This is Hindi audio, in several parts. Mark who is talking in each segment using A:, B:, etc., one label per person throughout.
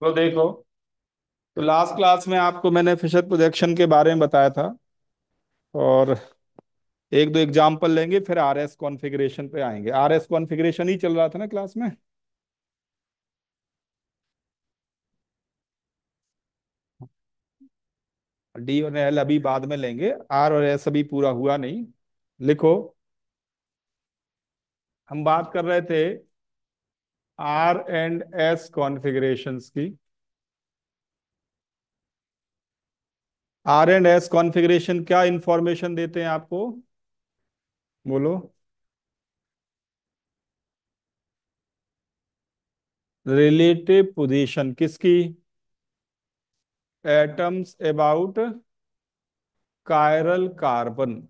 A: तो देखो, तो लास्ट क्लास में आपको मैंने फिशर प्रोजेक्शन के बारे में बताया था। और एक दो एग्जाम्पल लेंगे, फिर आरएस कॉन्फ़िगरेशन पे आएंगे। आरएस कॉन्फ़िगरेशन ही चल रहा था ना क्लास में। डी और एल अभी बाद में लेंगे, आर और एस अभी पूरा हुआ नहीं। लिखो, हम बात कर रहे थे आर एंड एस कॉन्फ़िगरेशंस की। आर एंड एस कॉन्फ़िगरेशन क्या इंफॉर्मेशन देते हैं आपको? बोलो। रिलेटिव पोजीशन किसकी? Atoms about chiral carbon.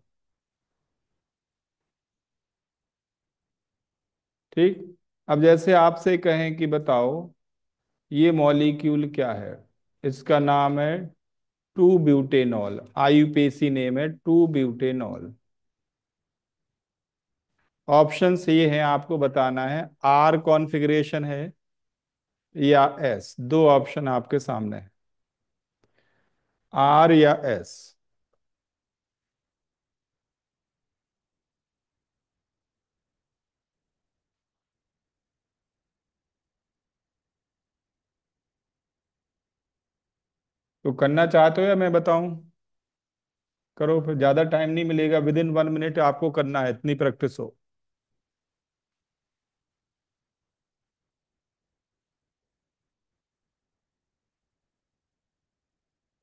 A: ठीक। अब जैसे आपसे कहें कि बताओ ये मॉलिक्यूल क्या है, इसका नाम है टू ब्यूटेनॉल। आईयूपीएसी नेम है टू ब्यूटेनॉल। ऑप्शंस ये हैं, आपको बताना है आर कॉन्फ़िगरेशन है या एस। दो ऑप्शन आपके सामने है, आर या एस। तो करना चाहते हो या मैं बताऊं? करो, फिर ज्यादा टाइम नहीं मिलेगा, विद इन 1 मिनट आपको करना है, इतनी प्रैक्टिस हो।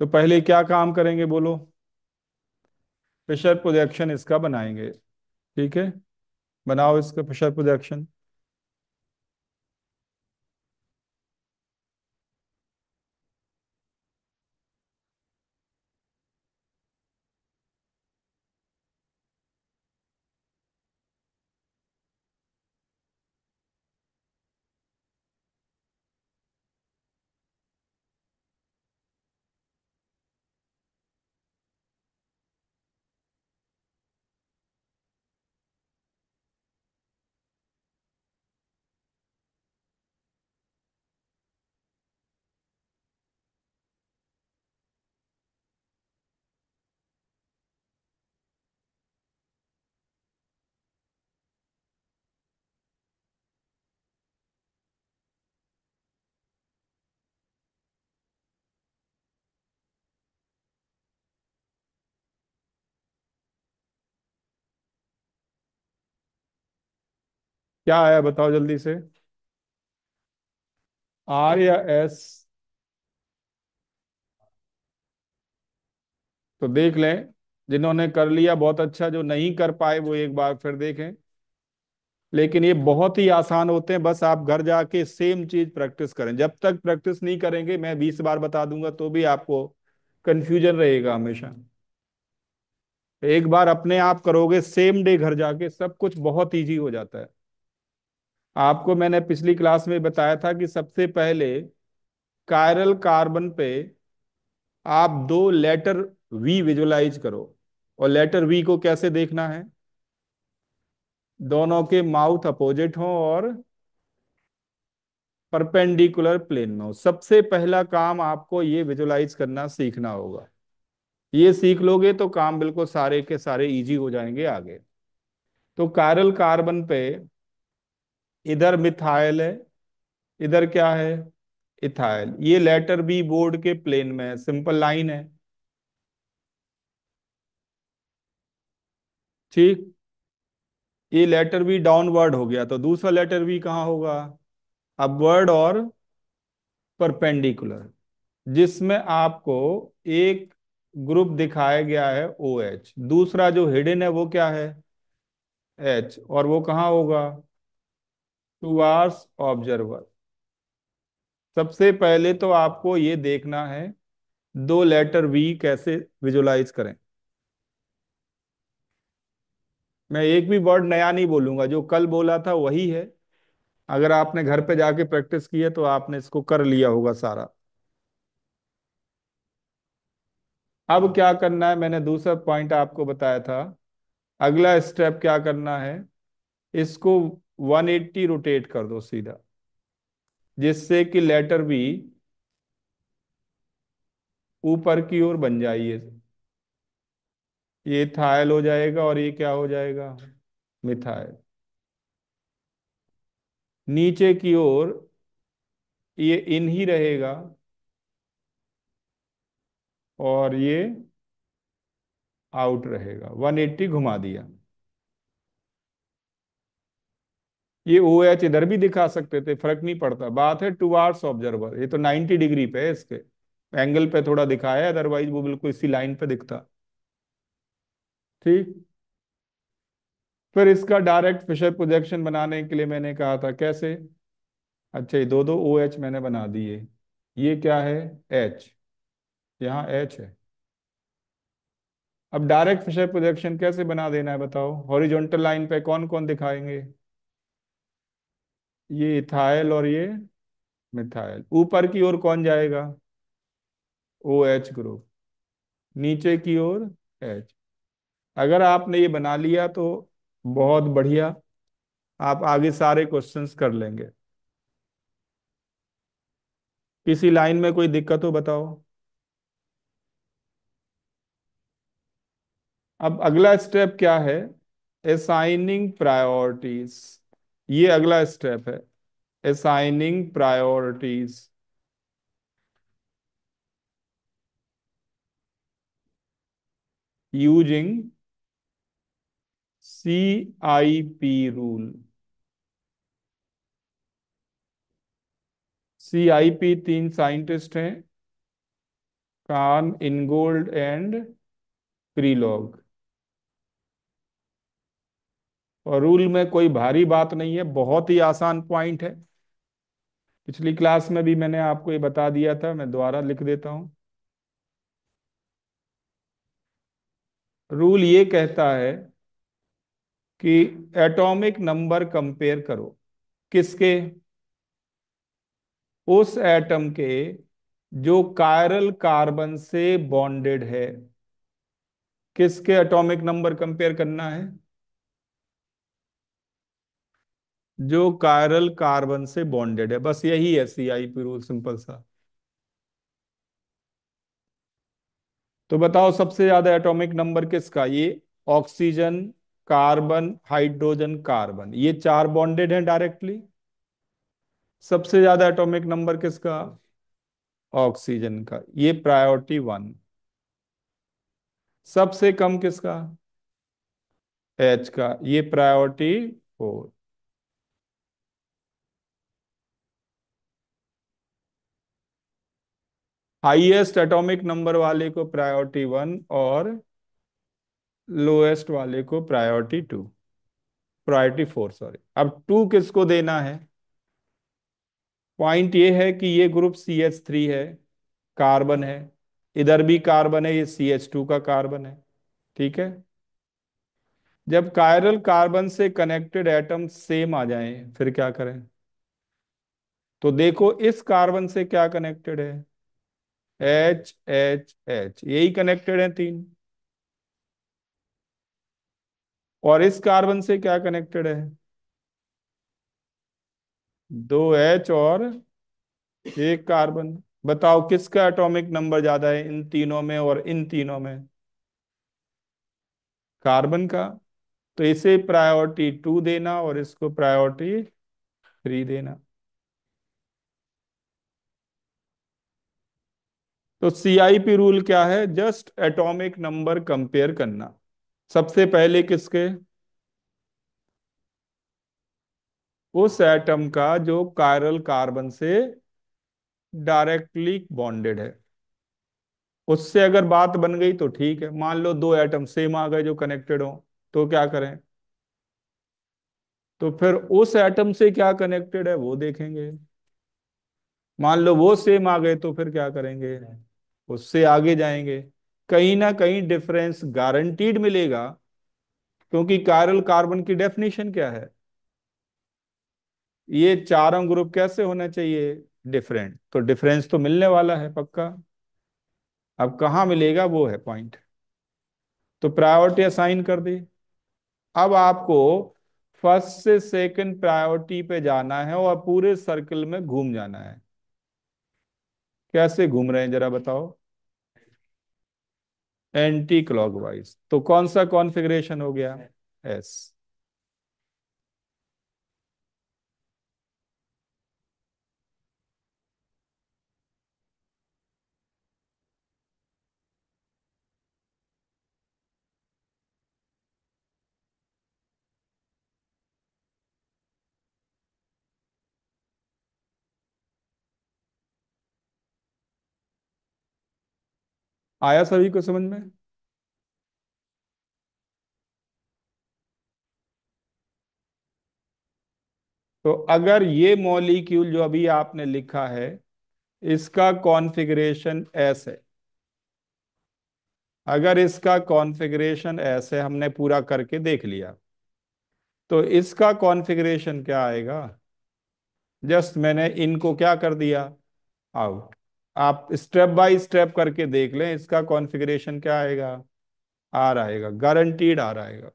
A: तो पहले क्या काम करेंगे बोलो? प्रेशर प्रोजेक्शन इसका बनाएंगे। ठीक है, बनाओ इसका प्रेशर प्रोजेक्शन। क्या आया बताओ जल्दी से। आर या एस? तो देख लें, जिन्होंने कर लिया बहुत अच्छा, जो नहीं कर पाए वो एक बार फिर देखें। लेकिन ये बहुत ही आसान होते हैं, बस आप घर जाके सेम चीज प्रैक्टिस करें। जब तक प्रैक्टिस नहीं करेंगे, मैं 20 बार बता दूंगा तो भी आपको कंफ्यूजन रहेगा हमेशा। एक बार अपने आप करोगे सेम डे घर जाके, सब कुछ बहुत इजी हो जाता है। आपको मैंने पिछली क्लास में बताया था कि सबसे पहले कायरल कार्बन पे आप दो लेटर वी विजुलाइज करो। और लेटर वी को कैसे देखना है? दोनों के माउथ अपोजिट हो और परपेंडिकुलर प्लेन में हो। सबसे पहला काम आपको ये विजुलाइज करना सीखना होगा। ये सीख लोगे तो काम बिल्कुल सारे के सारे इजी हो जाएंगे आगे। तो कायरल कार्बन पे इधर मिथाइल है, इधर क्या है? इथाइल। ये लेटर बी बोर्ड के प्लेन में है, सिंपल लाइन है। ठीक। ये लेटर बी डाउनवर्ड हो गया, तो दूसरा लेटर बी कहाँ होगा? अपवर्ड और परपेंडिकुलर, जिसमें आपको एक ग्रुप दिखाया गया है ओ एच। दूसरा जो हिडन है वो क्या है? एच। और वो कहाँ होगा? Towards observer. सबसे पहले तो आपको ये देखना है दो लेटर वी कैसे विजुलाइज करें। मैं एक भी वर्ड नया नहीं बोलूंगा, जो कल बोला था वही है। अगर आपने घर पे जाके प्रैक्टिस की है तो आपने इसको कर लिया होगा सारा। अब क्या करना है, मैंने दूसरा पॉइंट आपको बताया था। अगला स्टेप क्या करना है, इसको 180 रोटेट कर दो सीधा, जिससे कि लेटर बी ऊपर की ओर बन जाइए। ये थायल हो जाएगा और ये क्या हो जाएगा, मिथाइल। नीचे की ओर ये इन ही रहेगा और ये आउट रहेगा, 180 घुमा दिया। ये ओ एच इधर भी दिखा सकते थे, फर्क नहीं पड़ता, बात है टुवार्ड्स ऑब्जर्वर, ये तो 90 डिग्री पे है, इसके एंगल पे थोड़ा दिखाया है, अदरवाइज वो बिल्कुल इसी लाइन पे दिखता। ठीक। फिर इसका डायरेक्ट फिशर प्रोजेक्शन बनाने के लिए मैंने कहा था कैसे। अच्छा, ये दो दो ओ एच मैंने बना दिए। ये क्या है, एच, यहाँ एच है। अब डायरेक्ट फिशर प्रोजेक्शन कैसे बना देना है बताओ, हॉरिजॉन्टल लाइन पे कौन कौन दिखाएंगे, ये इथाइल और ये मिथाइल। ऊपर की ओर कौन जाएगा, ओ एच ग्रुप। नीचे की ओर एच। अगर आपने ये बना लिया तो बहुत बढ़िया, आप आगे सारे क्वेश्चंस कर लेंगे। किसी लाइन में कोई दिक्कत हो बताओ। अब अगला स्टेप क्या है, असाइनिंग प्रायोरिटीज। ये अगला स्टेप है, assigning priorities using CIP rule. CIP तीन साइंटिस्ट हैं, कान, इनगोल्ड एंड क्रीलॉग। और रूल में कोई भारी बात नहीं है, बहुत ही आसान पॉइंट है। पिछली क्लास में भी मैंने आपको ये बता दिया था, मैं दोबारा लिख देता हूं। रूल ये कहता है कि एटॉमिक नंबर कंपेयर करो, किसके, उस एटम के जो कायरल कार्बन से बॉन्डेड है। किसके एटॉमिक नंबर कंपेयर करना है, जो कायरल कार्बन से बॉन्डेड है, बस यही है CIP रूल, सिंपल सा। तो बताओ सबसे ज्यादा एटॉमिक नंबर किसका, ये ऑक्सीजन, कार्बन, हाइड्रोजन, कार्बन, ये चार बॉन्डेड हैं डायरेक्टली। सबसे ज्यादा एटॉमिक नंबर किसका, ऑक्सीजन का, ये प्रायोरिटी 1। सबसे कम किसका, एच का, ये प्रायोरिटी 4। हाईएस्ट एटॉमिक नंबर वाले को प्रायोरिटी 1 और लोएस्ट वाले को प्रायोरिटी 2, प्रायोरिटी 4 सॉरी। अब 2 किसको देना है, पॉइंट ये है कि ये ग्रुप CH3 है, कार्बन है, इधर भी कार्बन है, ये CH2 का कार्बन है। ठीक है। जब कायरल कार्बन से कनेक्टेड एटम सेम आ जाएं फिर क्या करें, तो देखो इस कार्बन से क्या कनेक्टेड है, एच एच एच, यही कनेक्टेड है तीन। और इस कार्बन से क्या कनेक्टेड है, दो एच और एक कार्बन। बताओ किसका एटॉमिक नंबर ज्यादा है इन तीनों में और इन तीनों में, कार्बन का। तो इसे प्रायोरिटी 2 देना और इसको प्रायोरिटी 3 देना। तो CIP रूल क्या है, जस्ट एटॉमिक नंबर कंपेयर करना। सबसे पहले किसके, उस एटम का जो कायरल कार्बन से डायरेक्टली बॉन्डेड है। उससे अगर बात बन गई तो ठीक है, मान लो दो एटम सेम आ गए जो कनेक्टेड हो, तो क्या करें, तो फिर उस एटम से क्या कनेक्टेड है वो देखेंगे। मान लो वो सेम आ गए तो फिर क्या करेंगे, उससे आगे जाएंगे। कहीं ना कहीं डिफरेंस गारंटीड मिलेगा, क्योंकि कायरल कार्बन की डेफिनेशन क्या है, ये चारों ग्रुप कैसे होना चाहिए, डिफरेंट, तो डिफरेंस तो मिलने वाला है पक्का। अब कहाँ मिलेगा वो है पॉइंट। तो प्रायोरिटी असाइन कर दी। अब आपको फर्स्ट से सेकंड प्रायोरिटी पे जाना है और पूरे सर्कल में घूम जाना है। कैसे घूम रहे हैं जरा बताओ, एंटी क्लॉकवाइज, तो कौन सा कॉन्फ़िगरेशन हो गया? एस। आया सभी को समझ में? तो अगर ये मॉलिक्यूल जो अभी आपने लिखा है, इसका कॉन्फ़िगरेशन एस है, अगर इसका कॉन्फ़िगरेशन एस है, हमने पूरा करके देख लिया, तो इसका कॉन्फ़िगरेशन क्या आएगा? जस्ट मैंने इनको क्या कर दिया, आउट। आप स्टेप बाय स्टेप करके देख लें, इसका कॉन्फ़िगरेशन क्या आएगा? आर आएगा, गारंटीड आर आएगा।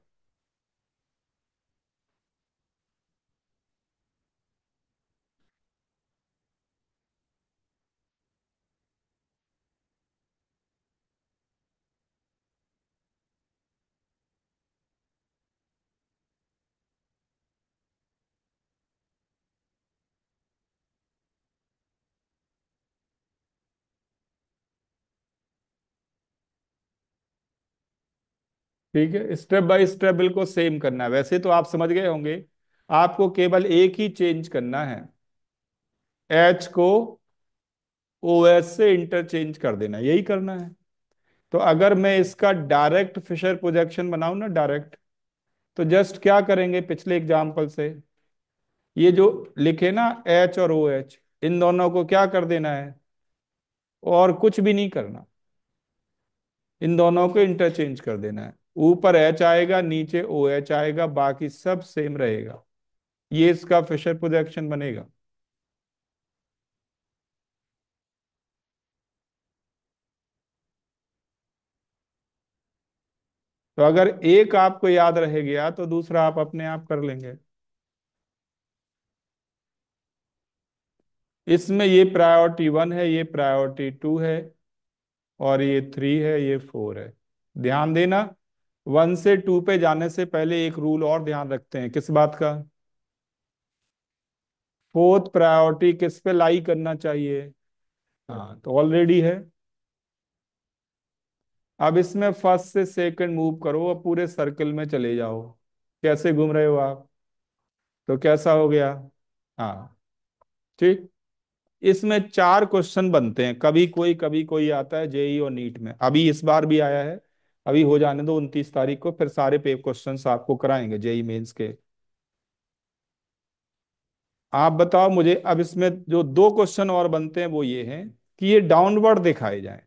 A: ठीक है, स्टेप बाय स्टेप बिल्कुल सेम करना है, वैसे तो आप समझ गए होंगे। आपको केवल एक ही चेंज करना है, एच को ओ एस से इंटरचेंज कर देना, यही करना है। तो अगर मैं इसका डायरेक्ट फिशर प्रोजेक्शन बनाऊं ना, डायरेक्ट, तो जस्ट क्या करेंगे पिछले एग्जाम्पल से, ये जो लिखे ना एच और ओ एच, इन दोनों को क्या कर देना है, और कुछ भी नहीं करना, इन दोनों को इंटरचेंज कर देना है। ऊपर एच आएगा, नीचे ओ एच आएगा, बाकी सब सेम रहेगा। ये इसका फिशर प्रोजेक्शन बनेगा। तो अगर एक आपको याद रह गया तो दूसरा आप अपने आप कर लेंगे। इसमें ये प्रायोरिटी 1 है, ये प्रायोरिटी 2 है, और ये 3 है, ये 4 है। ध्यान देना, 1 से 2 पे जाने से पहले एक रूल और ध्यान रखते हैं, किस बात का? फोर्थ प्रायोरिटी किस पे लाई करना चाहिए? हाँ, तो ऑलरेडी है। अब इसमें फर्स्ट से सेकंड मूव करो और पूरे सर्कल में चले जाओ। कैसे घूम रहे हो आप? तो कैसा हो गया? हाँ, ठीक। इसमें 4 क्वेश्चन बनते हैं, कभी कोई आता है जेई और नीट में, अभी इस बार भी आया है। अभी हो जाने दो 29 तारीख को, फिर सारे पे क्वेश्चंस आपको कराएंगे जेई मेंस के। आप बताओ मुझे, अब इसमें जो 2 क्वेश्चन और बनते हैं वो ये हैं कि ये डाउनवर्ड दिखाए जाएं।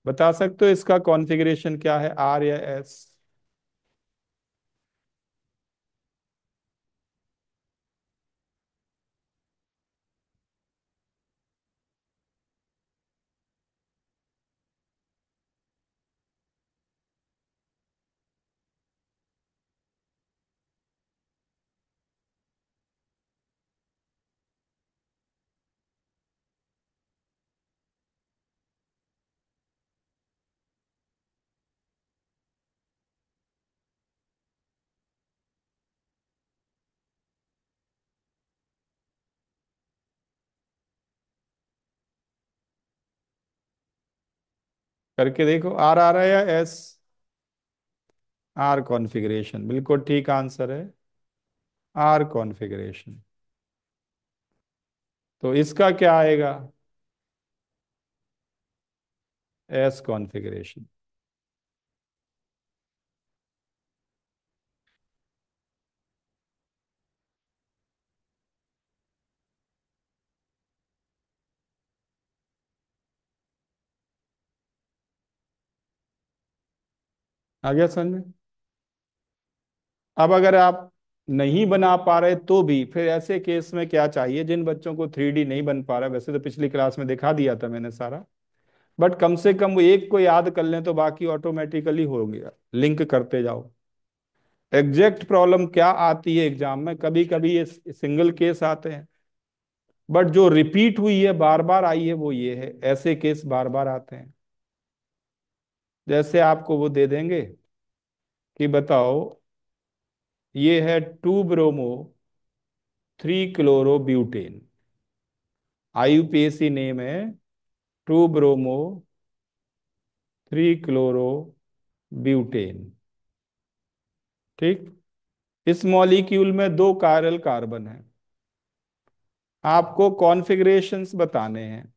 A: बता सकते हो इसका कॉन्फ़िगरेशन क्या है, आर या एस? करके देखो, आर आ रहा है या एस? आर कॉन्फ़िगरेशन, बिल्कुल ठीक आंसर है, आर कॉन्फ़िगरेशन। तो इसका क्या आएगा? S configuration. आ गया समझ में? अब अगर आप नहीं बना पा रहे तो भी फिर ऐसे केस में क्या चाहिए, जिन बच्चों को 3D नहीं बन पा रहा, वैसे तो पिछली क्लास में दिखा दिया था मैंने सारा, बट कम से कम वो एक को याद कर लें तो बाकी ऑटोमेटिकली हो गया, लिंक करते जाओ। एग्जैक्ट प्रॉब्लम क्या आती है एग्जाम में, कभी कभी ये सिंगल केस आते हैं, बट जो रिपीट हुई है, बार बार आई है, वो ये है, ऐसे केस बार बार आते हैं। जैसे आपको वो दे देंगे कि बताओ, ये है 2 bromo 3 chloro butane. IUPAC name है 2 ब्रोमो 3 क्लोरो ब्यूटेन। ठीक। इस मॉलिक्यूल में दो कायरल कार्बन है। आपको कॉन्फ़िगरेशंस बताने हैं।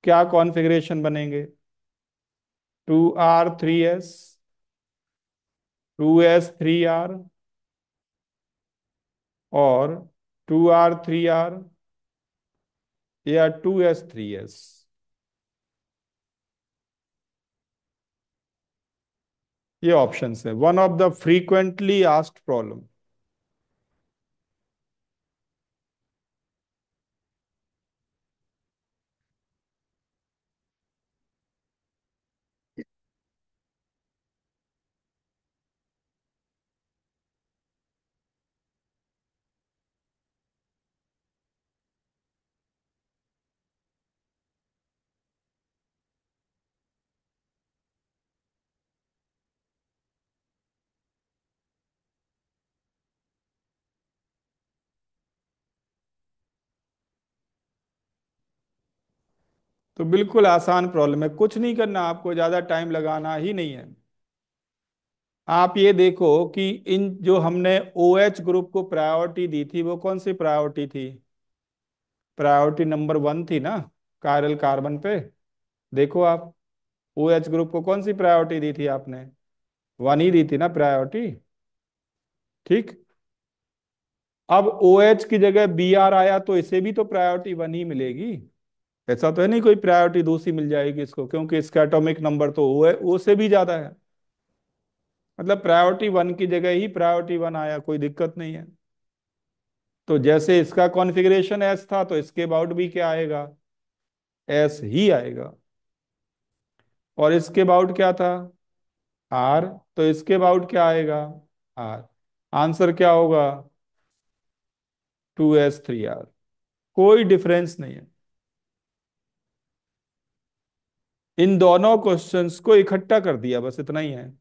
A: क्या कॉन्फ़िगरेशन बनेंगे? 2R3S, 2S3R, और 2R3R, या 2S3S। ये ऑप्शंस है, one of the frequently asked problem. तो बिल्कुल आसान प्रॉब्लम है, कुछ नहीं करना, आपको ज्यादा टाइम लगाना ही नहीं है। आप ये देखो कि इन जो हमने OH ग्रुप को प्रायोरिटी दी थी, वो कौन सी प्रायोरिटी थी? प्रायोरिटी नंबर 1 थी ना, कायरल कार्बन पे। देखो आप, OH ग्रुप को कौन सी प्रायोरिटी दी थी आपने? 1 ही दी थी ना प्रायोरिटी। ठीक। अब OH की जगह Br आया तो इसे भी तो प्रायोरिटी 1 ही मिलेगी। ऐसा तो है नहीं कोई प्रायोरिटी दूसरी मिल जाएगी इसको, क्योंकि इसका एटॉमिक नंबर तो O से भी ज्यादा है। मतलब प्रायोरिटी 1 की जगह ही प्रायोरिटी 1 आया, कोई दिक्कत नहीं है। तो जैसे इसका कॉन्फ़िगरेशन एस था, तो इसके अबाउट भी क्या आएगा? एस ही आएगा। और इसके अबाउट क्या था? आर। तो इसके अबाउट क्या आएगा? आर। आंसर क्या होगा? 2S3R। कोई डिफरेंस नहीं है। इन दोनों क्वेश्चंस को इकट्ठा कर दिया, बस इतना ही है।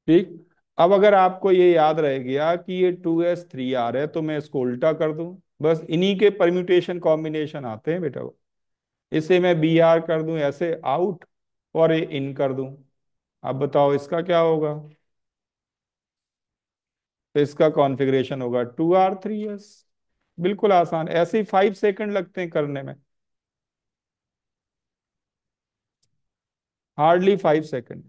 A: ठीक। अब अगर आपको ये याद रह गया कि ये 2S3R है, तो मैं इसको उल्टा कर दूं। बस इन्हीं के परम्यूटेशन कॉम्बिनेशन आते हैं बेटा। इसे मैं Br कर दूं ऐसे आउट, और ये इन कर दूं। अब बताओ इसका क्या होगा? तो इसका कॉन्फ़िगरेशन होगा 2R3S। बिल्कुल आसान, ऐसे ही 5 सेकंड लगते हैं करने में। Hardly 5 second.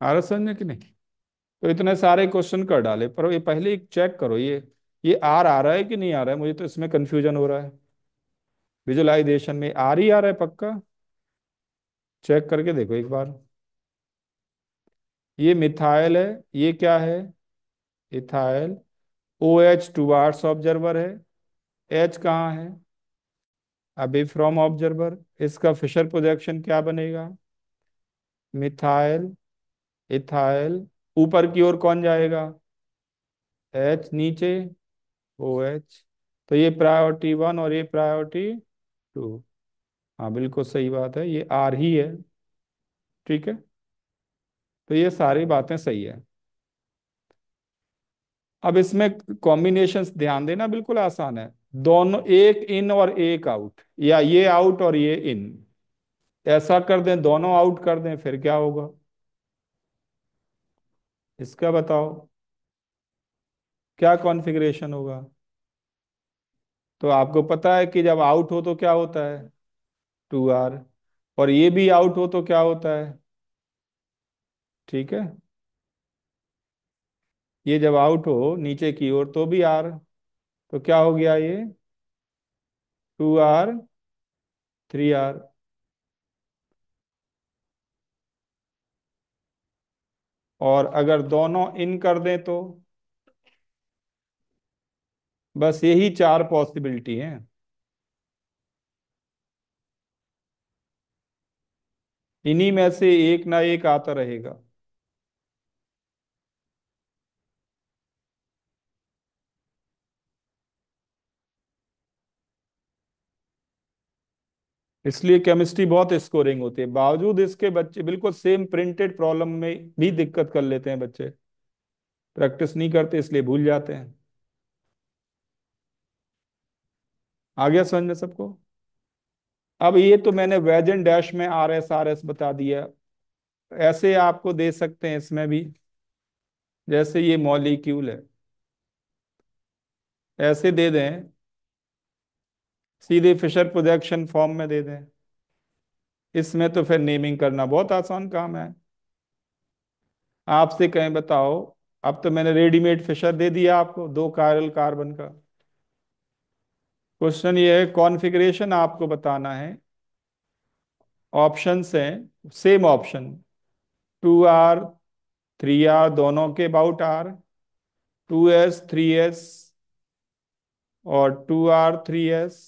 A: आ रहा समझ में कि नहीं? तो इतने सारे क्वेश्चन कर डाले, पर ये पहले चेक करो, ये आर आ रहा है कि नहीं आ रहा है? मुझे तो इसमें कंफ्यूजन हो रहा है। विजुअलाइजेशन में आर ही आ रहा है पक्का? चेक करके देखो एक बार। ये मिथाइल है, ये क्या है? इथाइल। OH ऑब्जर्वर है। H कहाँ है? अभी फ्रॉम ऑब्जर्वर। इसका फिशर प्रोजेक्शन क्या बनेगा? Methyl, ethyl. ऊपर की ओर कौन जाएगा? H नीचे, OH। तो ये प्रायोरिटी 1 और ये प्रायोरिटी 2। हाँ बिल्कुल सही बात है, ये आर ही है। ठीक है। तो ये सारी बातें सही है। अब इसमें कॉम्बिनेशंस ध्यान देना, बिल्कुल आसान है। दोनों, एक इन और एक आउट, या ये आउट और ये इन, ऐसा कर दें, दोनों आउट कर दें, फिर क्या होगा? इसका बताओ, क्या कॉन्फ़िगरेशन होगा? तो आपको पता है कि जब आउट हो तो क्या होता है? 2R। और ये भी आउट हो तो क्या होता है? ठीक है। ये जब आउट हो नीचे की ओर तो भी आर, तो क्या हो गया ये? 2R 3R। और अगर दोनों इन कर दें तो? बस यही चार पॉसिबिलिटी हैं। इन्हीं में से एक ना एक आता रहेगा। इसलिए केमिस्ट्री बहुत स्कोरिंग होती है, बावजूद इसके बच्चे बिल्कुल सेम प्रिंटेड प्रॉब्लम में भी दिक्कत कर लेते हैं बच्चे। प्रैक्टिस नहीं करते इसलिए भूल जाते हैं। आ गया समझ में सबको? अब ये तो मैंने वेजन डैश में RS बता दिया। ऐसे आपको दे सकते हैं इसमें भी, जैसे ये मॉलिक्यूल है, ऐसे दे दें, सीधे फिशर प्रोजेक्शन फॉर्म में दे दें। इसमें तो फिर नेमिंग करना बहुत आसान काम है। आपसे कहें बताओ, अब तो मैंने रेडीमेड फिशर दे दिया आपको, दो कायरल कार्बन का। क्वेश्चन ये है, कॉन्फ़िगरेशन आपको बताना है। ऑप्शंस हैं, सेम ऑप्शन, 2R 3R दोनों के अबाउट आर, 2S 3S और 2R 3S,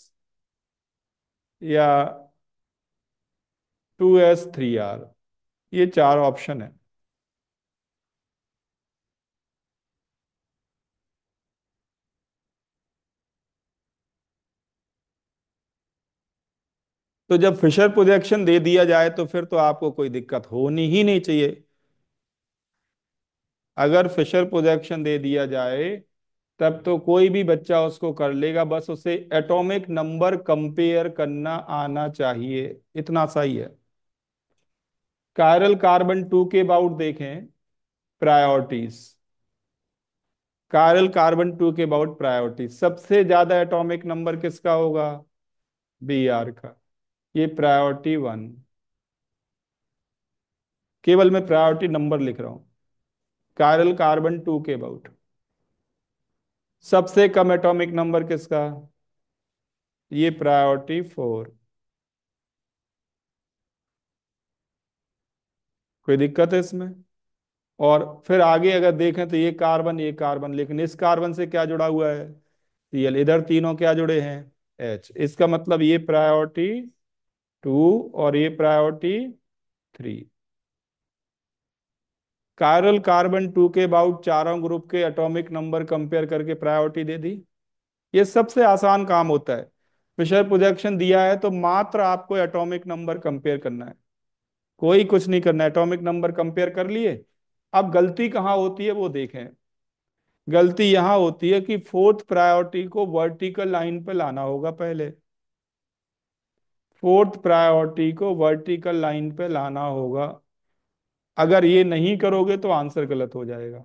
A: या 2S 3R। ये चार ऑप्शन है। तो जब फिशर प्रोजेक्शन दे दिया जाए तो फिर तो आपको कोई दिक्कत होनी ही नहीं चाहिए। अगर फिशर प्रोजेक्शन दे दिया जाए तब तो कोई भी बच्चा उसको कर लेगा, बस उसे एटॉमिक नंबर कंपेयर करना आना चाहिए, इतना सही है। कायरल कार्बन 2 के अबाउट देखें, प्रायोरिटीज। कायरल कार्बन 2 के अबाउट प्रायोरिटी, सबसे ज्यादा एटॉमिक नंबर किसका होगा? Br का। ये प्रायोरिटी 1। केवल मैं प्रायोरिटी नंबर लिख रहा हूं। कायरल कार्बन 2 के अबाउट सबसे कम एटॉमिक नंबर किसका? ये प्रायोरिटी 4। कोई दिक्कत है इसमें? और फिर आगे अगर देखें तो ये कार्बन, लेकिन इस कार्बन से क्या जुड़ा हुआ है? Cl। इधर तीनों क्या जुड़े हैं? H। इसका मतलब ये प्रायोरिटी 2 और ये प्रायोरिटी 3। कायरल कार्बन 2 के अबाउट चारों ग्रुप के एटॉमिक नंबर कंपेयर करके प्रायोरिटी दे दी। ये सबसे आसान काम होता है। फिशर प्रोजेक्शन दिया है तो मात्र आपको एटॉमिक नंबर कंपेयर करना है, कोई कुछ नहीं करना है। एटॉमिक नंबर कंपेयर कर लिए। अब गलती कहाँ होती है वो देखें। गलती यहां होती है कि फोर्थ प्रायोरिटी को वर्टिकल लाइन पे लाना होगा पहले। फोर्थ प्रायोरिटी को वर्टिकल लाइन पे लाना होगा। अगर ये नहीं करोगे तो आंसर गलत हो जाएगा।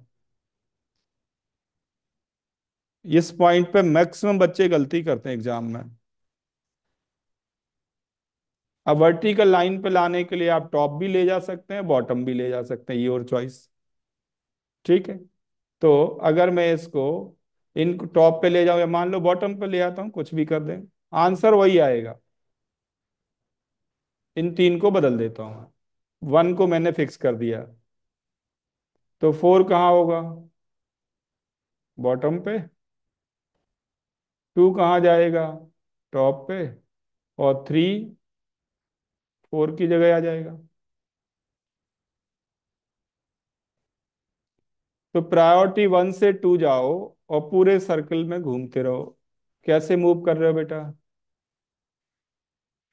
A: इस पॉइंट पे मैक्सिमम बच्चे गलती करते हैं एग्जाम में। अब वर्टिकल लाइन पे लाने के लिए आप टॉप भी ले जा सकते हैं, बॉटम भी ले जा सकते हैं, ये और चॉइस। ठीक है। तो अगर मैं इसको इन टॉप पे ले जाऊं या मान लो बॉटम पे ले आता हूं, कुछ भी कर दें, आंसर वही आएगा। इन तीन को बदल देता हूं, 1 को मैंने फिक्स कर दिया, तो 4 कहाँ होगा? बॉटम पे। 2 कहाँ जाएगा? टॉप पे। और 3 4 की जगह आ जाएगा। तो प्रायोरिटी 1 से 2 जाओ और पूरे सर्कल में घूमते रहो। कैसे मूव कर रहे हो बेटा?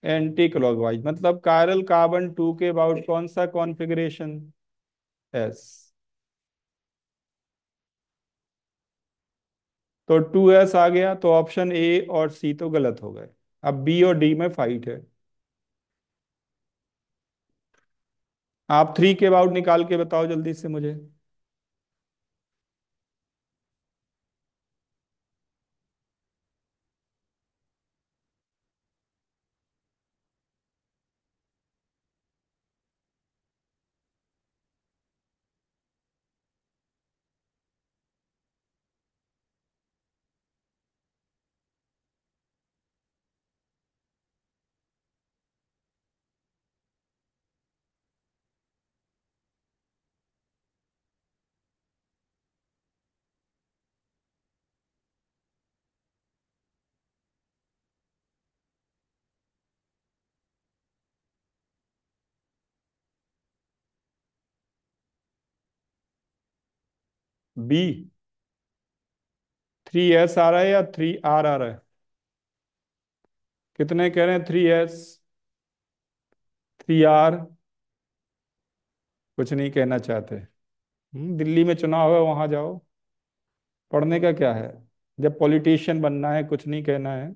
A: एंटी क्लॉकवाइज, मतलब कायरल कार्बन 2 के अबाउट कौन सा कॉन्फ़िगरेशन? एस। तो 2S आ गया, तो ऑप्शन ए और सी तो गलत हो गए। अब बी और डी में फाइट है। आप 3 के अबाउट निकाल के बताओ जल्दी से मुझे। बी। 3S आ रहा है या 3R आ रहा है? कितने कह रहे हैं? 3S, 3R? कुछ नहीं कहना चाहते? दिल्ली में चुनाव है, वहां जाओ। पढ़ने का क्या है जब पॉलिटिशियन बनना है, कुछ नहीं कहना है।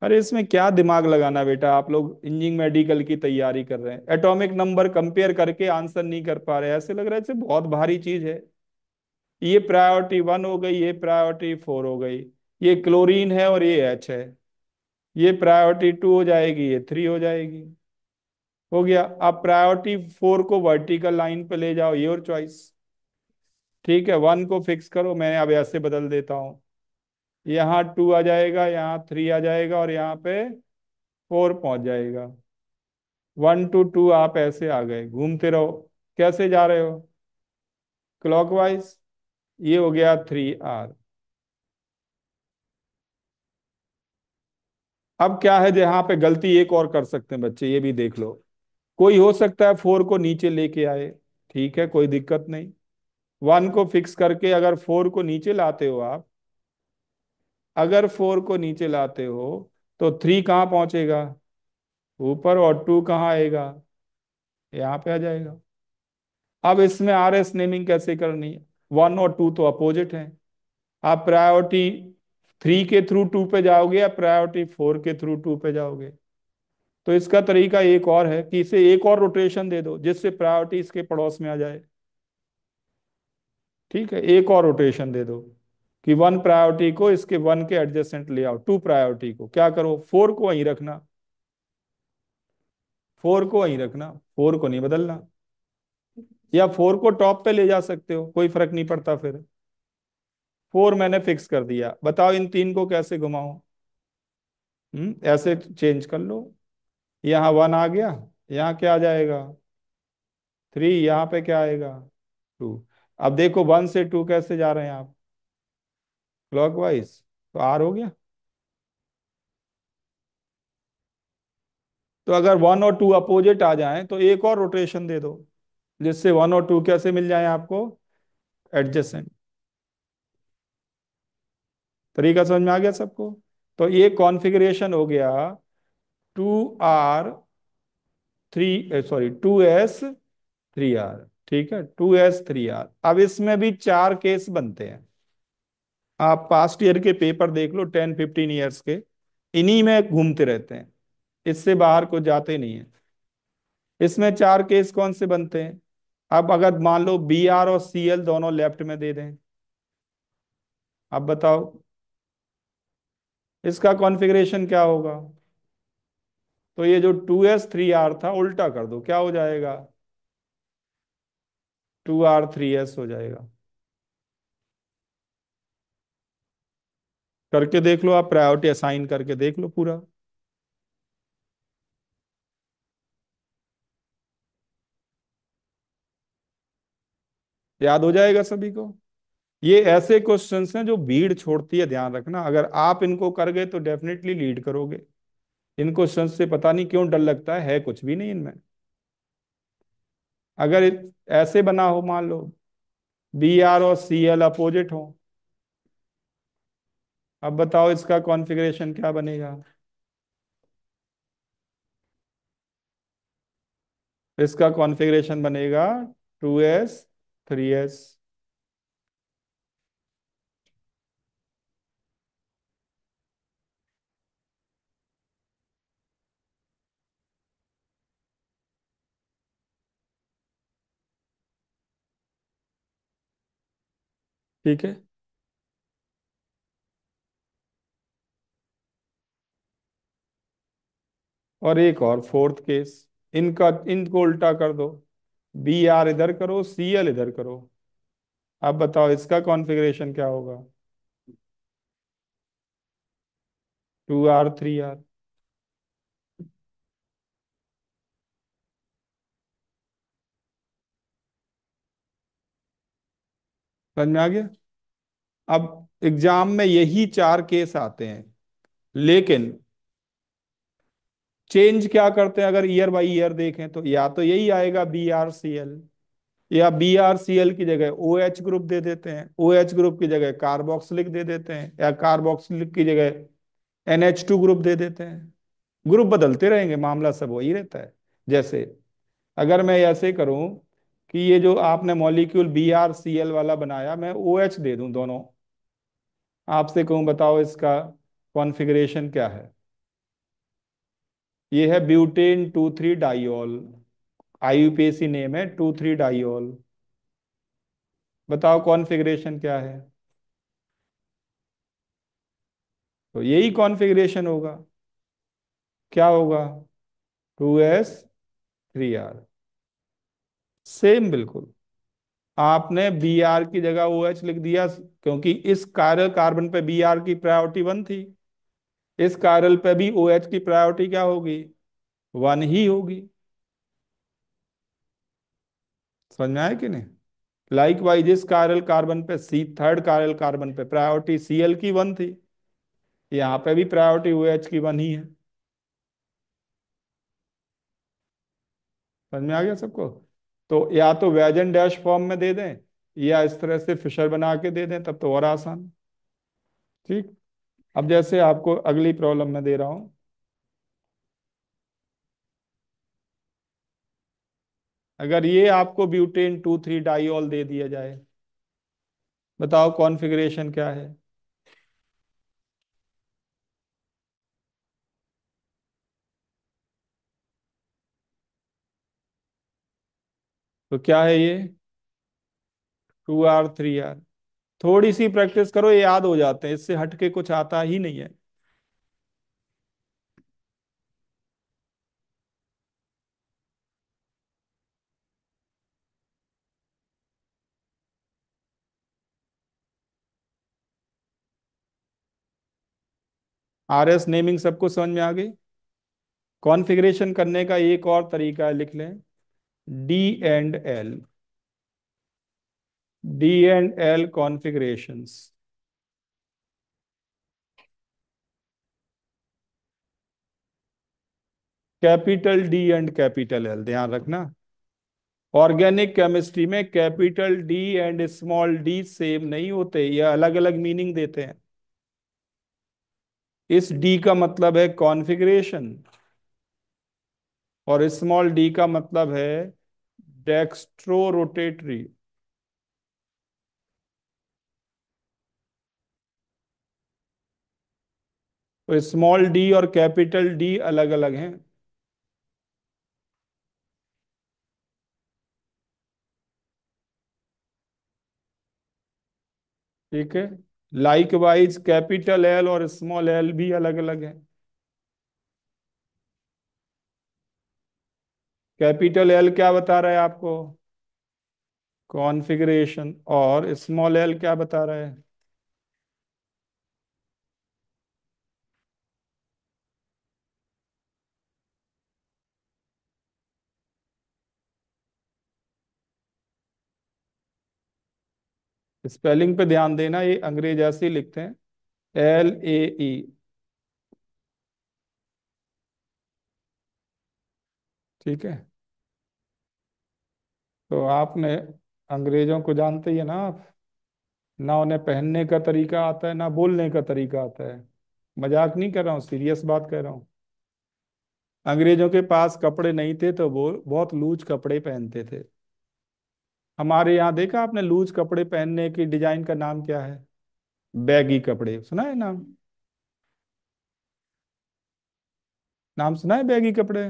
A: अरे इसमें क्या दिमाग लगाना बेटा, आप लोग इंजीनियरिंग मेडिकल की तैयारी कर रहे हैं, एटॉमिक नंबर कंपेयर करके आंसर नहीं कर पा रहे, ऐसे लग रहा है जैसे बहुत भारी चीज है। ये प्रायोरिटी 1 हो गई, ये प्रायोरिटी 4 हो गई। ये क्लोरीन है और ये H है। ये प्रायोरिटी 2 हो जाएगी, ये 3 हो जाएगी। हो गया। अब प्रायोरिटी 4 को वर्टिकल लाइन पे ले जाओ, योर चॉइस। ठीक है, 1 को फिक्स करो, मैं अब ऐसे बदल देता हूँ। यहाँ 2 आ जाएगा, यहाँ 3 आ जाएगा और यहाँ पे 4 पहुंच जाएगा। 1 to 2 आप ऐसे आ गए, घूमते रहो। कैसे जा रहे हो? क्लॉकवाइज। ये हो गया 3R। अब क्या है, जहाँ पे गलती एक और कर सकते हैं बच्चे, ये भी देख लो। कोई हो सकता है 4 को नीचे लेके आए, ठीक है, कोई दिक्कत नहीं। 1 को फिक्स करके अगर 4 को नीचे लाते हो आप, अगर 4 को नीचे लाते हो तो 3 कहाँ पहुंचेगा? ऊपर। और 2 कहाँ आएगा? यहाँ पे आ जाएगा। अब इसमें RS नेमिंग कैसे करनी है? 1 और 2 तो अपोजिट हैं। आप प्रायोरिटी 3 के थ्रू 2 पे जाओगे या प्रायोरिटी 4 के थ्रू 2 पे जाओगे? तो इसका तरीका एक और है कि इसे एक और रोटेशन दे दो जिससे प्रायोरिटी इसके पड़ोस में आ जाए। ठीक है, एक और रोटेशन दे दो कि 1 प्रायोरिटी को इसके 1 के एडजेसेंट ले आओ, 2 प्रायोरिटी को क्या करो, 4 को वहीं रखना। 4 को वहीं रखना, 4 को नहीं बदलना। या 4 को टॉप पे ले जा सकते हो, कोई फर्क नहीं पड़ता फिर। 4 मैंने फिक्स कर दिया, बताओ इन तीन को कैसे घुमाऊं? ऐसे चेंज कर लो। यहाँ 1 आ गया, यहाँ क्या आ जाएगा? 3। यहाँ पे क्या आएगा? 2। अब देखो 1 से 2 कैसे जा रहे हैं आप? क्लॉकवाइज। तो R हो गया। तो अगर 1 और 2 अपोजिट आ जाएं तो एक और रोटेशन दे दो जिससे 1 और 2 कैसे मिल जाए आपको? एडजेसेंट। तरीका समझ में आ गया सबको? तो ये कॉन्फ़िगरेशन हो गया 2S 3R। ठीक है, 2S 3R। अब इसमें भी 4 केस बनते हैं। आप पास्ट ईयर के पेपर देख लो, 10-15 ईयर्स के, इन्हीं में घूमते रहते हैं, इससे बाहर को जाते नहीं है। इसमें 4 केस कौन से बनते हैं? अब अगर मान लो BR और CL दोनों लेफ्ट में दे दें, अब बताओ इसका कॉन्फ़िगरेशन क्या होगा? तो ये जो 2S 3R था उल्टा कर दो, क्या हो जाएगा? 2R 3S हो जाएगा। करके देख लो, आप प्रायोरिटी असाइन करके देख लो पूरा। याद हो जाएगा सभी को। ये ऐसे क्वेश्चंस हैं जो भीड़ छोड़ती है, ध्यान रखना, अगर आप इनको कर गए तो डेफिनेटली लीड करोगे। इन क्वेश्चंस से पता नहीं क्यों डर लगता है कुछ भी नहीं इनमें। अगर ऐसे बना हो, मान लो BR और CL अपोजिट हो, अब बताओ इसका कॉन्फ़िगरेशन क्या बनेगा? इसका कॉन्फ़िगरेशन बनेगा 2S 3S। ठीक है। और एक और फोर्थ केस, इनको उल्टा कर दो। BR इधर करो, CL इधर करो। अब बताओ इसका कॉन्फ़िगरेशन क्या होगा? 2R 3R। समझ में आ गया? अब एग्जाम में यही 4 केस आते हैं, लेकिन चेंज क्या करते हैं अगर ईयर बाई ईयर देखें तो, या तो यही आएगा BrCl, या BrCl की जगह OH ग्रुप दे देते हैं, OH ग्रुप की जगह कार्बोक्सिलिक दे देते हैं, या कार्बोक्सिलिक की जगह NH2 ग्रुप दे देते हैं। ग्रुप बदलते रहेंगे, मामला सब वही रहता है। जैसे अगर मैं ऐसे करूं कि ये जो आपने मॉलिक्यूल BrCl वाला बनाया, मैं OH दे दूं दोनों, आपसे कहूं बताओ इसका कॉन्फ़िगरेशन क्या है। ये है ब्यूटेन 2,3-डाइऑल, IUPAC नेम है 2,3-डाइऑल। बताओ कॉन्फ़िगरेशन क्या है। तो यही कॉन्फ़िगरेशन होगा। क्या होगा? 2s3r। सेम बिल्कुल। आपने Br की जगह OH लिख दिया, क्योंकि इस कायरल कार्बन पे Br की प्रायोरिटी 1 थी, इस कायरल पे भी OH की प्रायोरिटी क्या होगी? 1 ही होगी। समझ में आया कि नहीं? लाइक वाइज इस कायरल कार्बन पे, सी थर्ड कायरल कार्बन पे प्रायोरिटी Cl की 1 थी, यहाँ पे भी प्रायोरिटी OH की 1 ही है। समझ में आ गया सबको? तो या तो वैजन डैश फॉर्म में दे दें, या इस तरह से फिशर बना के दे दें, तब तो और आसान। ठीक। अब जैसे आपको अगली प्रॉब्लम में दे रहा हूं, अगर ये आपको ब्यूटेन 2,3-डाइऑल दे दिया जाए, बताओ कॉन्फ़िगरेशन क्या है। तो क्या है ये? 2r3r। थोड़ी सी प्रैक्टिस करो, ये याद हो जाते हैं, इससे हटके कुछ आता ही नहीं है। RS नेमिंग सबको समझ में आ गई? कॉन्फ़िगरेशन करने का एक और तरीका है, लिख लें D&L। D&L configurations. Capital D and capital L, ध्यान रखना। ऑर्गेनिक केमिस्ट्री में capital D and small d same नहीं होते, ये अलग अलग मीनिंग देते हैं। इस D का मतलब है कॉन्फ़िगरेशन, और स्मॉल d का मतलब है डेक्स्ट्रो रोटेटरी। तो स्मॉल d और कैपिटल D अलग अलग हैं। ठीक है। लाइक वाइज कैपिटल L और स्मॉल l भी अलग अलग है। कैपिटल L क्या बता रहा है आपको? कॉन्फ़िगरेशन। और स्मॉल l क्या बता रहा है? स्पेलिंग पे ध्यान देना, ये अंग्रेज ऐसे ही लिखते हैं, LAE। ठीक है। तो आपने, अंग्रेजों को जानते ही है ना आप, ना उन्हें पहनने का तरीका आता है, ना बोलने का तरीका आता है। मजाक नहीं कर रहा हूँ, सीरियस बात कर रहा हूँ। अंग्रेजों के पास कपड़े नहीं थे, तो वो बहुत लूज कपड़े पहनते थे। हमारे यहाँ देखा आपने लूज कपड़े पहनने की डिजाइन का नाम क्या है? बैगी कपड़े, सुना है नाम? नाम सुना है बैगी कपड़े?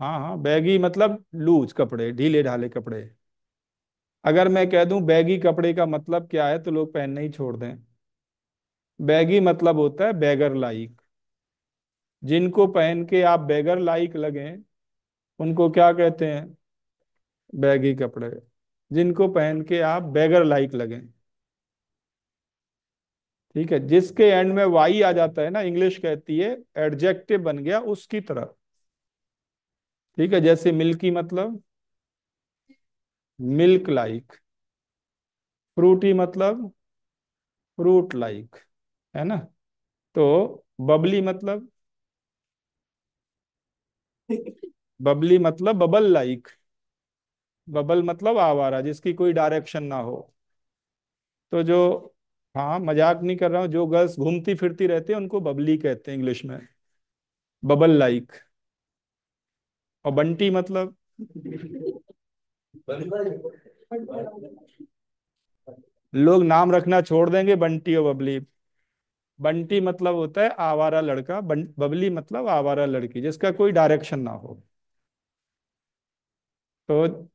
A: हाँ हाँ, बैगी मतलब लूज कपड़े, ढीले ढाले कपड़े। अगर मैं कह दूं बैगी कपड़े का मतलब क्या है, तो लोग पहनना ही छोड़ दें। बैगी मतलब होता है बैगर लाइक। जिनको पहन के आप बैगर लाइक लगें, उनको क्या कहते हैं? बैगी कपड़े। जिनको पहन के आप बैगर लाइक लगें। ठीक है, जिसके एंड में वाई आ जाता है ना, इंग्लिश कहती है एडजेक्टिव बन गया उसकी तरह। ठीक है, जैसे मिल्की मतलब मिल्क लाइक, फ्रूटी मतलब फ्रूट लाइक, है ना? तो बबली मतलब, बबली मतलब बबल लाइक, बबल मतलब आवारा जिसकी कोई डायरेक्शन ना हो। तो जो, हाँ मजाक नहीं कर रहा हूँ, जो गर्ल्स घूमती फिरती रहती है उनको बबली कहते हैं इंग्लिश में, बबल लाइक। और बंटी मतलब, लोग नाम रखना छोड़ देंगे बंटी और बबली। बंटी मतलब होता है आवारा लड़का, बबली मतलब आवारा लड़की जिसका कोई डायरेक्शन ना हो। तो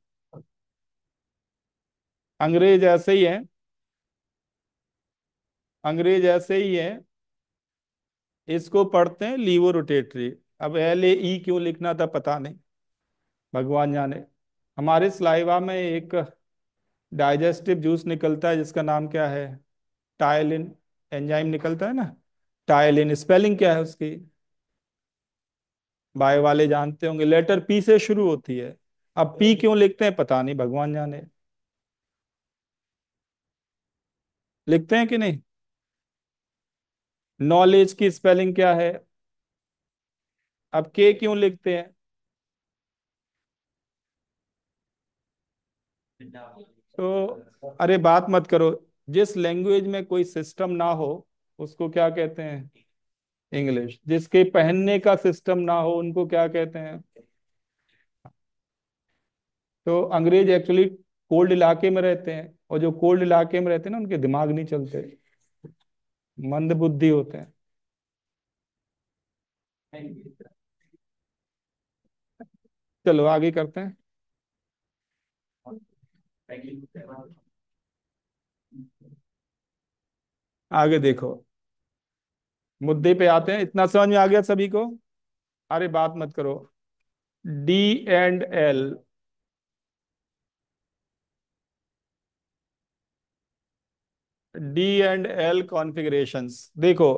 A: अंग्रेज ऐसे ही है, अंग्रेज ऐसे ही है। इसको पढ़ते हैं लीवो रोटेटरी। अब एल ए ई क्यों लिखना था पता नहीं, भगवान जाने। हमारे सलाइवा में एक डाइजेस्टिव जूस निकलता है जिसका नाम क्या है, टायलिन, एंजाइम निकलता है ना। टायलिन स्पेलिंग क्या है उसकी, बायो वाले जानते होंगे, लेटर पी से शुरू होती है। अब पी क्यों लिखते हैं पता नहीं, भगवान जाने। लिखते हैं कि नहीं। नॉलेज की स्पेलिंग क्या है। अब के क्यों लिखते हैं। तो अरे बात मत करो, जिस लैंग्वेज में कोई सिस्टम ना हो उसको क्या कहते हैं, इंग्लिश। जिसके पहनने का सिस्टम ना हो उनको क्या कहते हैं। तो अंग्रेज एक्चुअली कोल्ड इलाके में रहते हैं, और जो कोल्ड इलाके में रहते हैं ना उनके दिमाग नहीं चलते, मंद बुद्धि होते हैं। चलो आगे करते हैं। आगे देखो, मुद्दे पे आते हैं। इतना समझ में आ गया सभी को। अरे बात मत करो। D and L, D and L configurations देखो,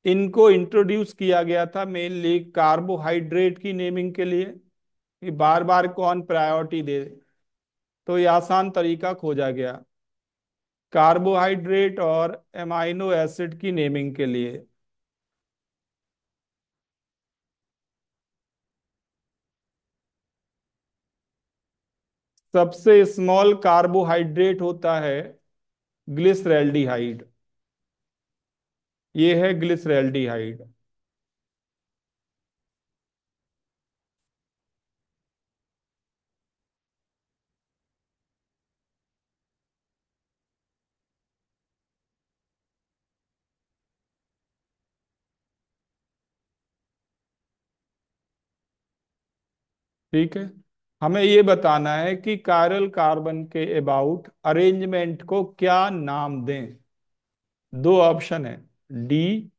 A: इनको इंट्रोड्यूस किया गया था मेनली कार्बोहाइड्रेट की नेमिंग के लिए, कि बार बार कौन प्रायोरिटी दे। तो ये आसान तरीका खोजा गया, कार्बोहाइड्रेट और एमाइनो एसिड की नेमिंग के लिए। सबसे स्मॉल कार्बोहाइड्रेट होता है ग्लिसरैल्डिहाइड, ये है ग्लिसरैल्डिहाइड। ठीक है, हमें ये बताना है कि कायरल कार्बन के अबाउट अरेंजमेंट को क्या नाम दें। दो ऑप्शन है, डी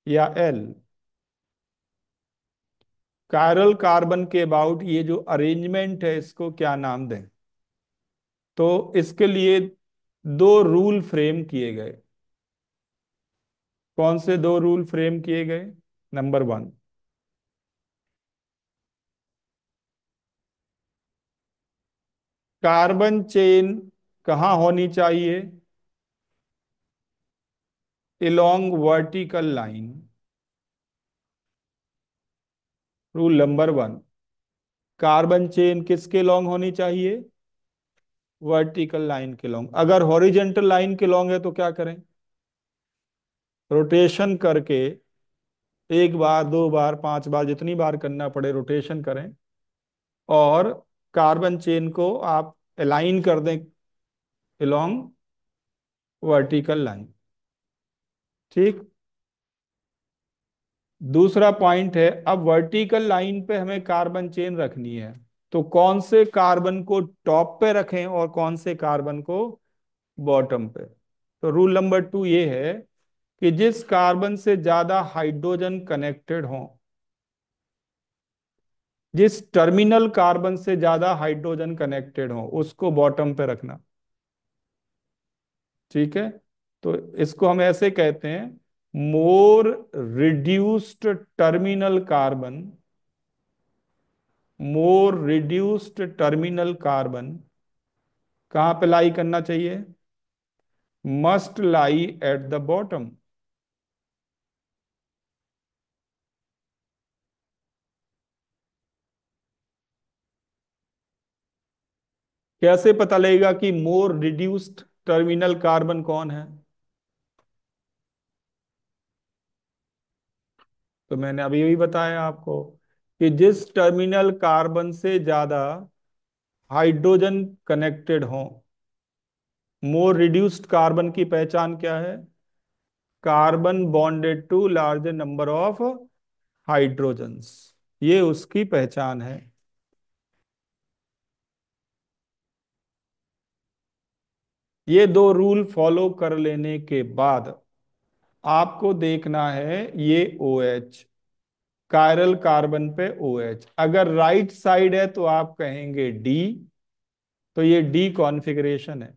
A: या एल। कायरल कार्बन के अबाउट ये जो अरेंजमेंट है इसको क्या नाम दें। तो इसके लिए दो रूल फ्रेम किए गए। कौन से दो रूल फ्रेम किए गए। नंबर वन, कार्बन चेन कहाँ होनी चाहिए, along vertical line. Rule number one, carbon chain किसके लॉन्ग होनी चाहिए, वर्टिकल लाइन के लॉन्ग। अगर हॉरिजेंटल लाइन के लॉन्ग है तो क्या करें, रोटेशन करके, एक बार दो बार पांच बार जितनी बार करना पड़े रोटेशन करें, और कार्बन चेन को आप अलाइन कर दें अलोंग वर्टिकल लाइन। ठीक। दूसरा पॉइंट है, अब वर्टिकल लाइन पे हमें कार्बन चेन रखनी है, तो कौन से कार्बन को टॉप पे रखें और कौन से कार्बन को बॉटम पे। तो रूल नंबर टू ये है कि जिस कार्बन से ज्यादा हाइड्रोजन कनेक्टेड हो, जिस टर्मिनल कार्बन से ज्यादा हाइड्रोजन कनेक्टेड हो उसको बॉटम पे रखना। ठीक है, तो इसको हम ऐसे कहते हैं, मोर रिड्यूस्ड टर्मिनल कार्बन, मोर रिड्यूस्ड टर्मिनल कार्बन कहाँ पे लाई करना चाहिए, must lie at the bottom. कैसे पता लगेगा कि मोर रिड्यूस्ड टर्मिनल कार्बन कौन है? तो मैंने अभी यही बताया आपको कि जिस टर्मिनल कार्बन से ज्यादा हाइड्रोजन कनेक्टेड हो। मोर रिड्यूस्ड कार्बन की पहचान क्या है? Carbon bonded to larger number of hydrogens, ये उसकी पहचान है। ये दो रूल फॉलो कर लेने के बाद आपको देखना है ये ओ एच, कायरल कार्बन पे ओ एच अगर राइट साइड है तो आप कहेंगे डी, तो ये डी कॉन्फ़िगरेशन है।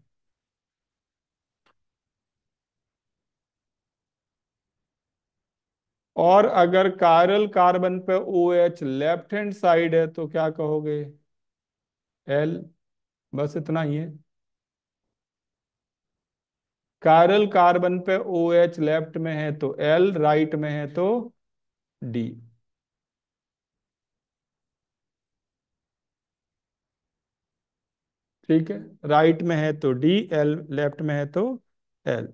A: और अगर कायरल कार्बन पे O H left hand side है तो क्या कहोगे? एल। बस इतना ही है। कायरल कार्बन पे ओ एच लेफ्ट में है तो एल, राइट में है तो डी। ठीक है, राइट में है तो डी, एल लेफ्ट में है तो एल।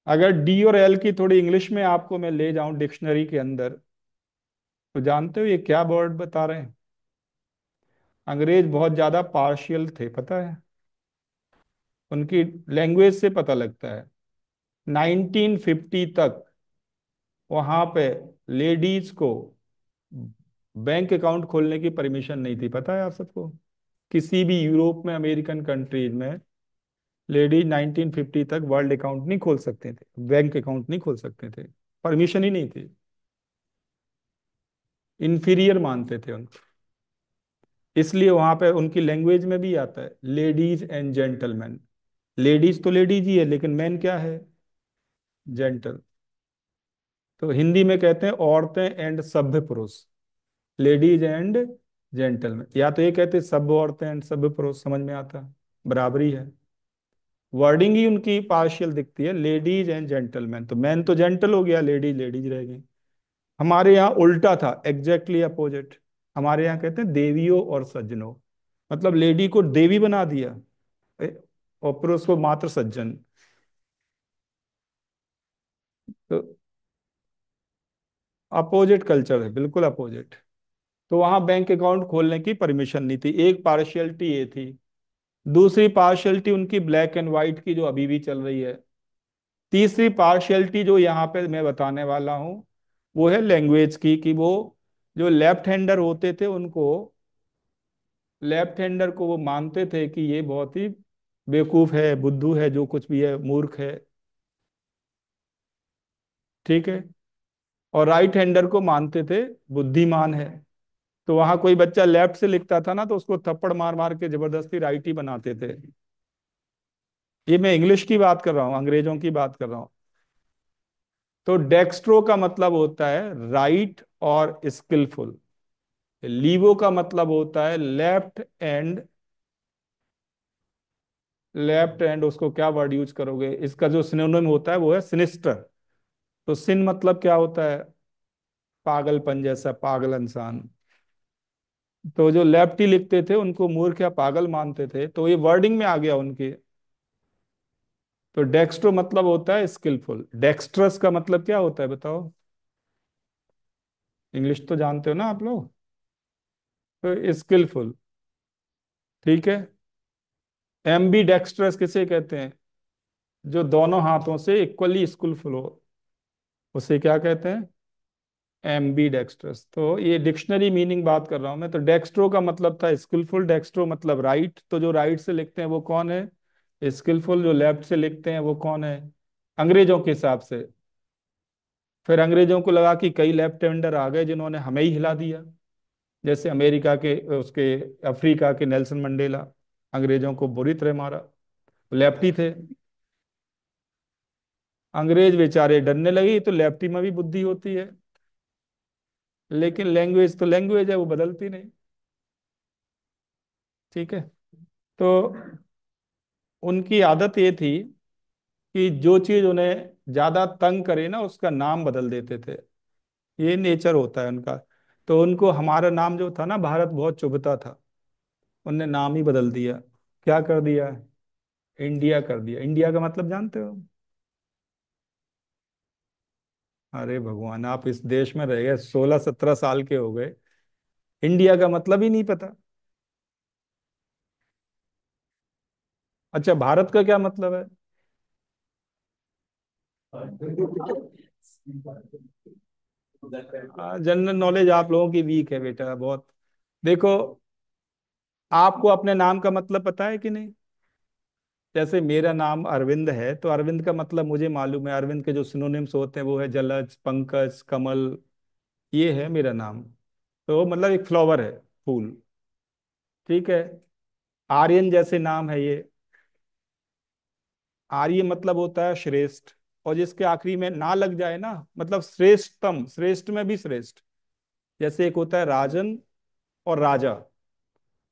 A: अगर डी और एल की थोड़ी इंग्लिश में आपको मैं ले जाऊं डिक्शनरी के अंदर, तो जानते हो ये क्या वर्ड बता रहे हैं? अंग्रेज बहुत ज्यादा पार्शियल थे, पता है? उनकी लैंग्वेज से पता लगता है। 1950 तक वहां पे लेडीज को बैंक अकाउंट खोलने की परमिशन नहीं थी, पता है आप सबको? किसी भी यूरोप में, अमेरिकन कंट्रीज में लेडीज 1950 तक वर्ल्ड अकाउंट नहीं खोल सकते थे, बैंक अकाउंट नहीं खोल सकते थे। परमिशन ही नहीं थी। इंफीरियर मानते थे उनको। इसलिए वहां पे उनकी लैंग्वेज में भी आता है लेडीज एंड जेंटलमैन। लेडीज तो लेडीज ही है, लेकिन मैन क्या है? जेंटल। तो हिंदी में कहते हैं औरतें एंड सभ्य पुरुष, लेडीज एंड जेंटलमैन। या तो ये कहते हैं सभ्य औरतें एंड सभ्य पुरुष, समझ में आता? बराबरी है। वर्डिंग ही उनकी पार्शियल दिखती है, लेडीज एंड जेंटलमैन, तो मैन तो जेंटल हो गया, लेडीज लेडीज रह गई। हमारे यहाँ उल्टा था, एग्जैक्टली अपोजिट। हमारे यहाँ कहते हैं देवियों और सज्जनों, मतलब लेडी को देवी बना दिया और पुरुष को मात्र सज्जन। तो अपोजिट कल्चर है, बिल्कुल अपोजिट। तो वहां बैंक अकाउंट खोलने की परमिशन नहीं थी, एक पार्शियलिटी ये थी। दूसरी पार्शियलिटी उनकी ब्लैक एंड व्हाइट की, जो अभी भी चल रही है। तीसरी पार्शियलिटी जो यहाँ पे मैं बताने वाला हूँ, वो है लैंग्वेज की, कि वो जो लेफ्ट हैंडर होते थे उनको, लेफ्ट हैंडर को वो मानते थे कि ये बहुत ही बेवकूफ है, बुद्धू है, जो कुछ भी है, मूर्ख है। ठीक है। और राइट हैंडर को मानते थे बुद्धिमान है। तो वहां कोई बच्चा लेफ्ट से लिखता था ना, तो उसको थप्पड़ मार मार के जबरदस्ती राइट ही बनाते थे। ये मैं इंग्लिश की बात कर रहा हूँ, अंग्रेजों की बात कर रहा हूँ। तो डेक्स्ट्रो का मतलब होता है राइट और स्किलफुल। लीवो का मतलब होता है लेफ्ट एंड। लेफ्ट एंड, उसको क्या वर्ड यूज करोगे? इसका जो सिनोनिम होता है वो है सिनिस्टर। तो सिन मतलब क्या होता है? पागलपन जैसा, पागल इंसान। तो जो लेफ्टी लिखते थे उनको मूर्ख या पागल मानते थे, तो ये वर्डिंग में आ गया उनके। तो डेक्स्ट्रो मतलब होता है स्किलफुल। डेक्स्ट्रस का मतलब क्या होता है बताओ? इंग्लिश तो जानते हो ना आप लोग। तो स्किलफुल। ठीक है। एम्बी डेक्स्ट्रस किसे कहते हैं? जो दोनों हाथों से इक्वली स्किलफुल हो, उसे क्या कहते हैं? एम्बी डेक्स्ट्रस। तो ये डिक्शनरी मीनिंग बात कर रहा हूं मैं। तो डेक्स्ट्रो का मतलब था स्किलफुल, डेक्स्ट्रो मतलब राइट। तो जो राइट से लिखते हैं वो कौन है? स्किलफुल। जो लेफ्ट से लिखते हैं वो कौन है? अंग्रेजों के हिसाब से। फिर अंग्रेजों को लगा कि कई लेफ्ट हैंडर आ गए जिन्होंने हमें ही हिला दिया। जैसे अमेरिका के, उसके, अफ्रीका के नेल्सन मंडेला, अंग्रेजों को बुरी तरह मारा, लेफ्टी थे। अंग्रेज बेचारे डरने लगे, तो लेफ्टी में भी बुद्धि होती है। लेकिन लैंग्वेज तो लैंग्वेज है, वो बदलती नहीं। ठीक है। तो उनकी आदत ये थी कि जो चीज उन्हें ज्यादा तंग करे ना, उसका नाम बदल देते थे। ये नेचर होता है उनका। तो उनको हमारा नाम जो था ना, भारत, बहुत चुभता था। उनने नाम ही बदल दिया। क्या कर दिया? इंडिया कर दिया। इंडिया का मतलब जानते हो? अरे भगवान, आप इस देश में रह गए, 16-17 साल के हो गए, इंडिया का मतलब ही नहीं पता? अच्छा, भारत का क्या मतलब है? जनरल नॉलेज आप लोगों की वीक है बेटा, बहुत। देखो, आपको अपने नाम का मतलब पता है कि नहीं? जैसे मेरा नाम अरविंद है, तो अरविंद का मतलब मुझे मालूम है। अरविंद के जो सिनोनिम्स होते हैं वो है जलज, पंकज, कमल। ये है मेरा नाम। तो मतलब एक फ्लावर है, फूल। ठीक है। आर्यन जैसे नाम है ये। आर्य मतलब होता है श्रेष्ठ। और जिसके आखिरी में ना लग जाए ना, मतलब श्रेष्ठतम, श्रेष्ठ में भी श्रेष्ठ। जैसे एक होता है राजन और राजा।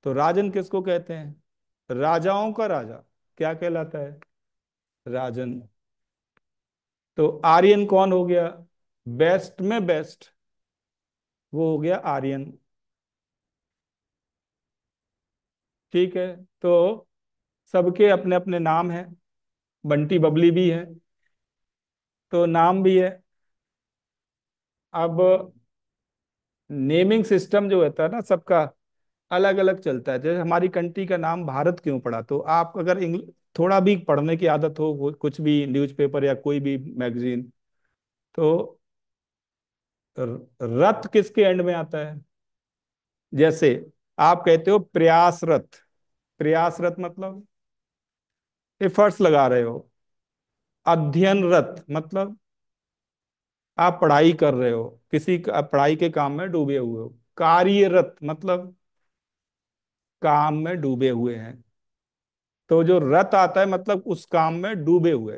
A: तो राजन किसको कहते हैं? राजाओं का राजा। क्या कहलाता है? राजन। तो आर्यन कौन हो गया? बेस्ट में बेस्ट। वो हो गया आर्यन। ठीक है। तो सबके अपने अपने नाम हैं। बंटी बबली भी है। तो नाम भी है। अब नेमिंग सिस्टम जो होता है ना सबका, अलग अलग चलता है। जैसे हमारी कंट्री का नाम भारत क्यों पड़ा? तो आप अगर थोड़ा भी पढ़ने की आदत हो, कुछ भी न्यूज़पेपर या कोई भी मैगजीन, तो रथ किसके एंड में आता है? जैसे आप कहते हो प्रयासरत। प्रयासरत मतलब एफर्ट्स लगा रहे हो। अध्ययनरत मतलब आप पढ़ाई कर रहे हो, पढ़ाई के काम में डूबे हुए हो। कार्यरत मतलब काम में डूबे हुए हैं। तो जो रत आता है मतलब उस काम में डूबे हुए।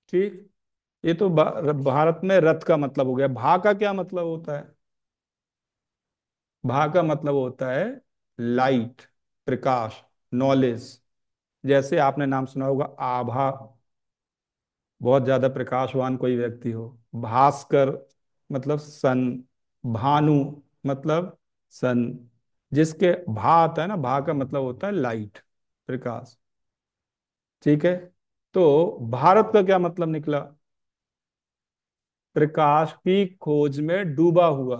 A: ठीक। ये तो भारत में रथ का मतलब हो गया। भा का क्या मतलब होता है? भा का मतलब होता है लाइट, प्रकाश, नॉलेज। जैसे आपने नाम सुना होगा आभा, बहुत ज्यादा प्रकाशवान कोई व्यक्ति हो। भास्कर मतलब सन। भानु मतलब सन। जिसके भा आता है ना, भा का मतलब होता है लाइट, प्रकाश। ठीक है। तो भारत का क्या मतलब निकला? प्रकाश की खोज में डूबा हुआ।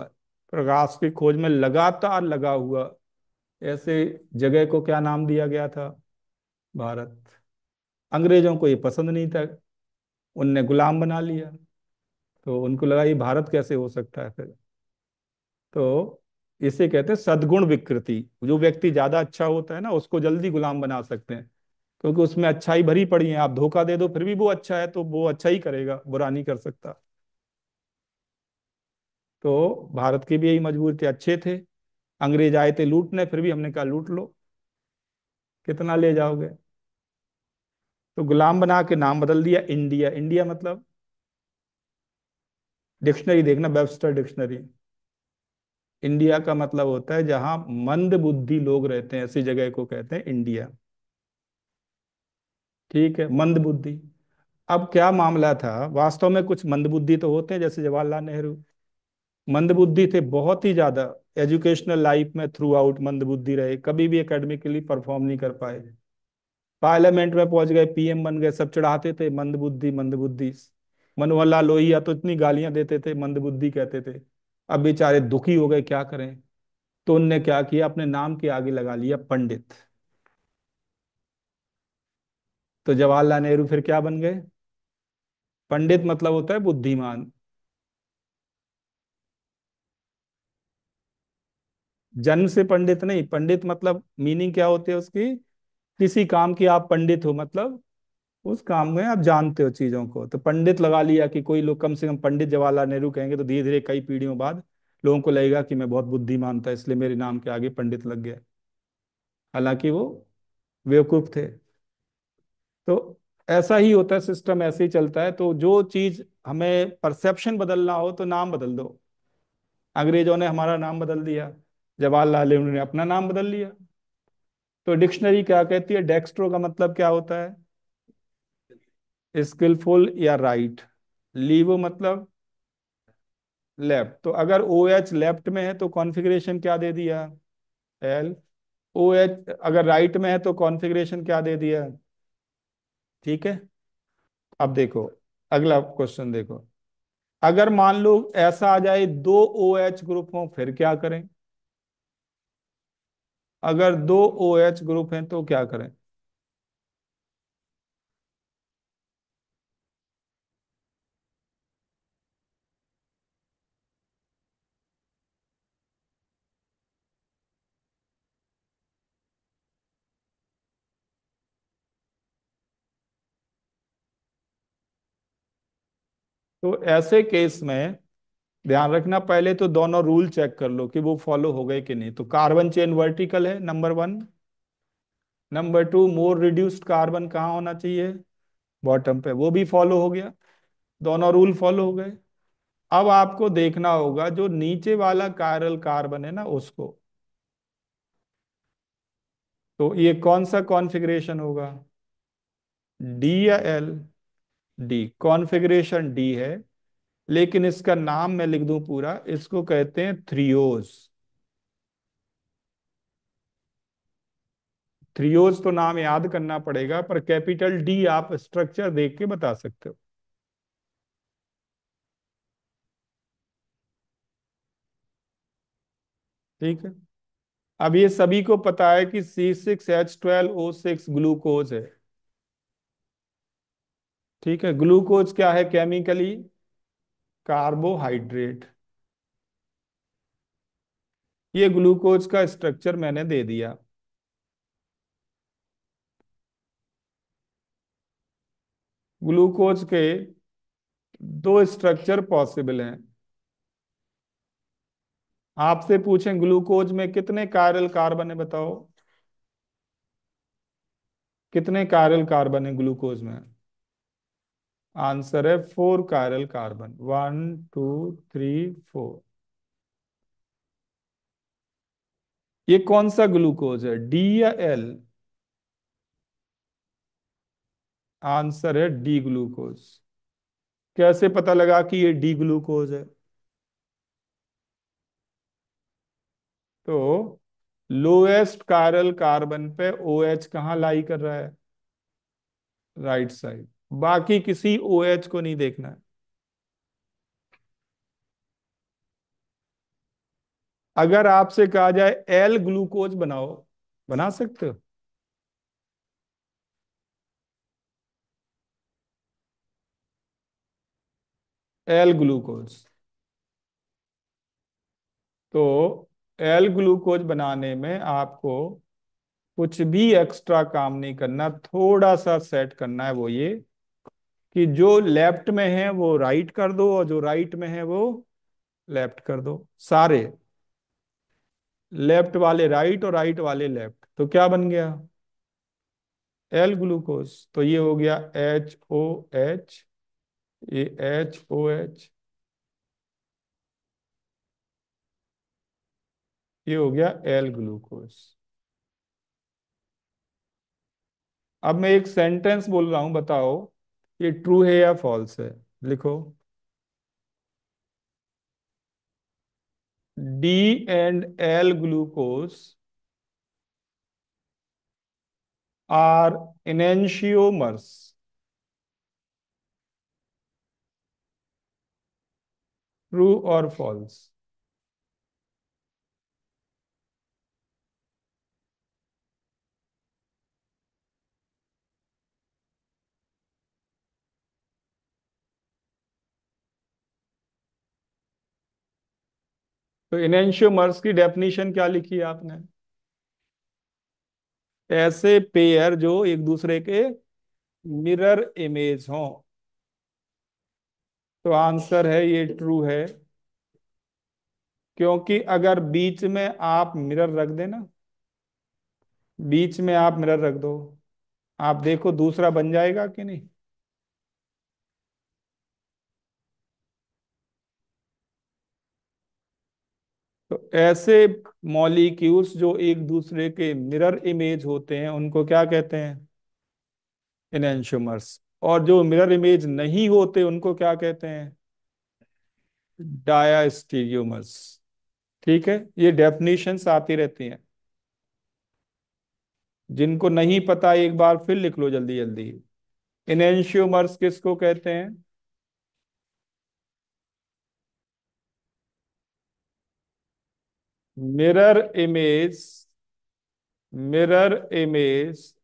A: प्रकाश की खोज में लगातार लगा हुआ। ऐसे जगह को क्या नाम दिया गया था? भारत। अंग्रेजों को ये पसंद नहीं था, उनने गुलाम बना लिया। तो उनको लगा ये भारत कैसे हो सकता है फिर। तो इसे कहते हैं सद्गुण विकृति। जो व्यक्ति ज्यादा अच्छा होता है ना, उसको जल्दी गुलाम बना सकते हैं, क्योंकि उसमें अच्छाई भरी पड़ी है। आप धोखा दे दो फिर भी वो अच्छा है, तो वो अच्छा ही करेगा, बुरा नहीं कर सकता। तो भारत की भी यही मजबूरी थी, अच्छे थे। अंग्रेज आए थे लूटने, फिर भी हमने कहा लूट लो, कितना ले जाओगे। तो गुलाम बना के नाम बदल दिया इंडिया। इंडिया मतलब, डिक्शनरी देखना, वेबस्टर डिक्शनरी। इंडिया का मतलब होता है जहां मंद बुद्धि लोग रहते हैं, ऐसी जगह को कहते हैं इंडिया। ठीक है, मंद बुद्धि। अब क्या मामला था, वास्तव में कुछ मंदबुद्धि तो होते हैं, जैसे जवाहरलाल नेहरू मंदबुद्धि थे बहुत ही ज्यादा। एजुकेशनल लाइफ में थ्रू आउट मंदबुद्धि रहे, कभी भी एकेडमिकली परफॉर्म नहीं कर पाए। पार्लियामेंट में पहुंच गए, पीएम बन गए, सब चढ़ाते थे मंदबुद्धि मंदबुद्धि। मनोहर लाल लोहिया तो इतनी गालियां देते थे, मंदबुद्धि कहते थे। अब बेचारे दुखी हो गए, क्या करें। तो उनने क्या किया, अपने नाम के आगे लगा लिया पंडित। तो जवाहरलाल नेहरू फिर क्या बन गए? पंडित मतलब होता है बुद्धिमान। जन्म से पंडित नहीं, पंडित मतलब मीनिंग क्या होती है उसकी? किसी काम की आप पंडित हो, मतलब उस काम में आप जानते हो चीजों को, तो पंडित लगा लिया कि कोई लोग कम से कम पंडित जवाहरलाल नेहरू कहेंगे तो धीरे धीरे कई पीढ़ियों बाद लोगों को लगेगा कि मैं बहुत बुद्धिमान था, इसलिए मेरे नाम के आगे पंडित लग गया। हालांकि वो बेवकूफ थे। तो ऐसा ही होता है, सिस्टम ऐसे ही चलता है। तो जो चीज हमें परसेप्शन बदलना हो तो नाम बदल दो। अंग्रेजों ने हमारा नाम बदल दिया, जवाहरलाल नेहरू ने अपना नाम बदल लिया। तो डिक्शनरी क्या कहती है? डेक्स्ट्रो का मतलब क्या होता है? स्किलफुल या राइट। लीवो मतलब लेफ्ट। तो अगर ओ एच लेफ्ट में है तो कॉन्फ़िगरेशन क्या दे दिया? एल ओ एच अगर राइट में है तो कॉन्फ़िगरेशन क्या दे दिया है। ठीक है। अब देखो, अगला क्वेश्चन देखो। अगर मान लो ऐसा आ जाए दो ओ एच ग्रुप हो, फिर क्या करें। अगर दो ओ एच ग्रुप हैं तो क्या करें। तो ऐसे केस में ध्यान रखना, पहले तो दोनों रूल चेक कर लो कि वो फॉलो हो गए कि नहीं। तो कार्बन चेन वर्टिकल है नंबर वन। नंबर टू, मोर रिड्यूस्ड कार्बन कहाँ होना चाहिए, बॉटम पे, वो भी फॉलो हो गया। दोनों रूल फॉलो हो गए। अब आपको देखना होगा जो नीचे वाला कायरल कार्बन है ना उसको। तो ये कौन सा कॉन्फ़िगरेशन होगा, डी या एल। डी कॉन्फ़िगरेशन डी है। लेकिन इसका नाम मैं लिख दूं पूरा, इसको कहते हैं थ्रियोज। थ्रियोज तो नाम याद करना पड़ेगा, पर कैपिटल डी आप स्ट्रक्चर देख के बता सकते हो। ठीक है। अब ये सभी को पता है कि C6H12O6 ग्लूकोज है। ठीक है, ग्लूकोज क्या है केमिकली, कार्बोहाइड्रेट। ये ग्लूकोज का स्ट्रक्चर मैंने दे दिया। ग्लूकोज के दो स्ट्रक्चर पॉसिबल हैं। आपसे पूछें ग्लूकोज में कितने कायरल कार्बन है, बताओ। कितने कायरल कार्बन है ग्लूकोज में। आंसर है four chiral carbon, one two three four. ये कौन सा ग्लूकोज है, डी या एल। आंसर है डी ग्लूकोज। कैसे पता लगा कि ये डी ग्लूकोज है। तो लोएस्ट कायरल कार्बन पे ओ एच कहाँ लाई कर रहा है, राइट साइड। बाकी किसी ओ एच को नहीं देखना है। अगर आपसे कहा जाए एल ग्लूकोज बनाओ, बना सकते हो। L glucose. तो एल ग्लूकोज बनाने में आपको कुछ भी एक्स्ट्रा काम नहीं करना, थोड़ा सा सेट करना है। वो ये कि जो लेफ्ट में है वो राइट कर दो, और जो राइट में है वो लेफ्ट कर दो। सारे लेफ्ट वाले राइट और राइट वाले लेफ्ट, तो क्या बन गया, एल ग्लूकोज। तो ये हो गया HOH, ये HOH, ये हो गया एल ग्लूकोज। अब मैं एक सेंटेंस बोल रहा हूं, बताओ ये ट्रू है या फॉल्स है। लिखो, D and L glucose are enantiomers. True और फॉल्स। तो इनेंशियोमर्स की डेफिनेशन क्या लिखी है आपने, ऐसे पेयर जो एक दूसरे के मिरर इमेज हों। तो आंसर है ये ट्रू है। क्योंकि अगर बीच में आप मिरर रख देना, बीच में आप मिरर रख दो, आप देखो दूसरा बन जाएगा कि नहीं। तो ऐसे मॉलिक्यूल्स जो एक दूसरे के मिरर इमेज होते हैं उनको क्या कहते हैं, इनेंशियोमर्स। और जो मिरर इमेज नहीं होते उनको क्या कहते हैं, डायास्टीरियोमर्स। ठीक है, ये डेफिनेशंस आती रहती हैं। जिनको नहीं पता एक बार फिर लिख लो जल्दी जल्दी। इनेंशियोमर्स किसको कहते हैं? Mirror image, mirror image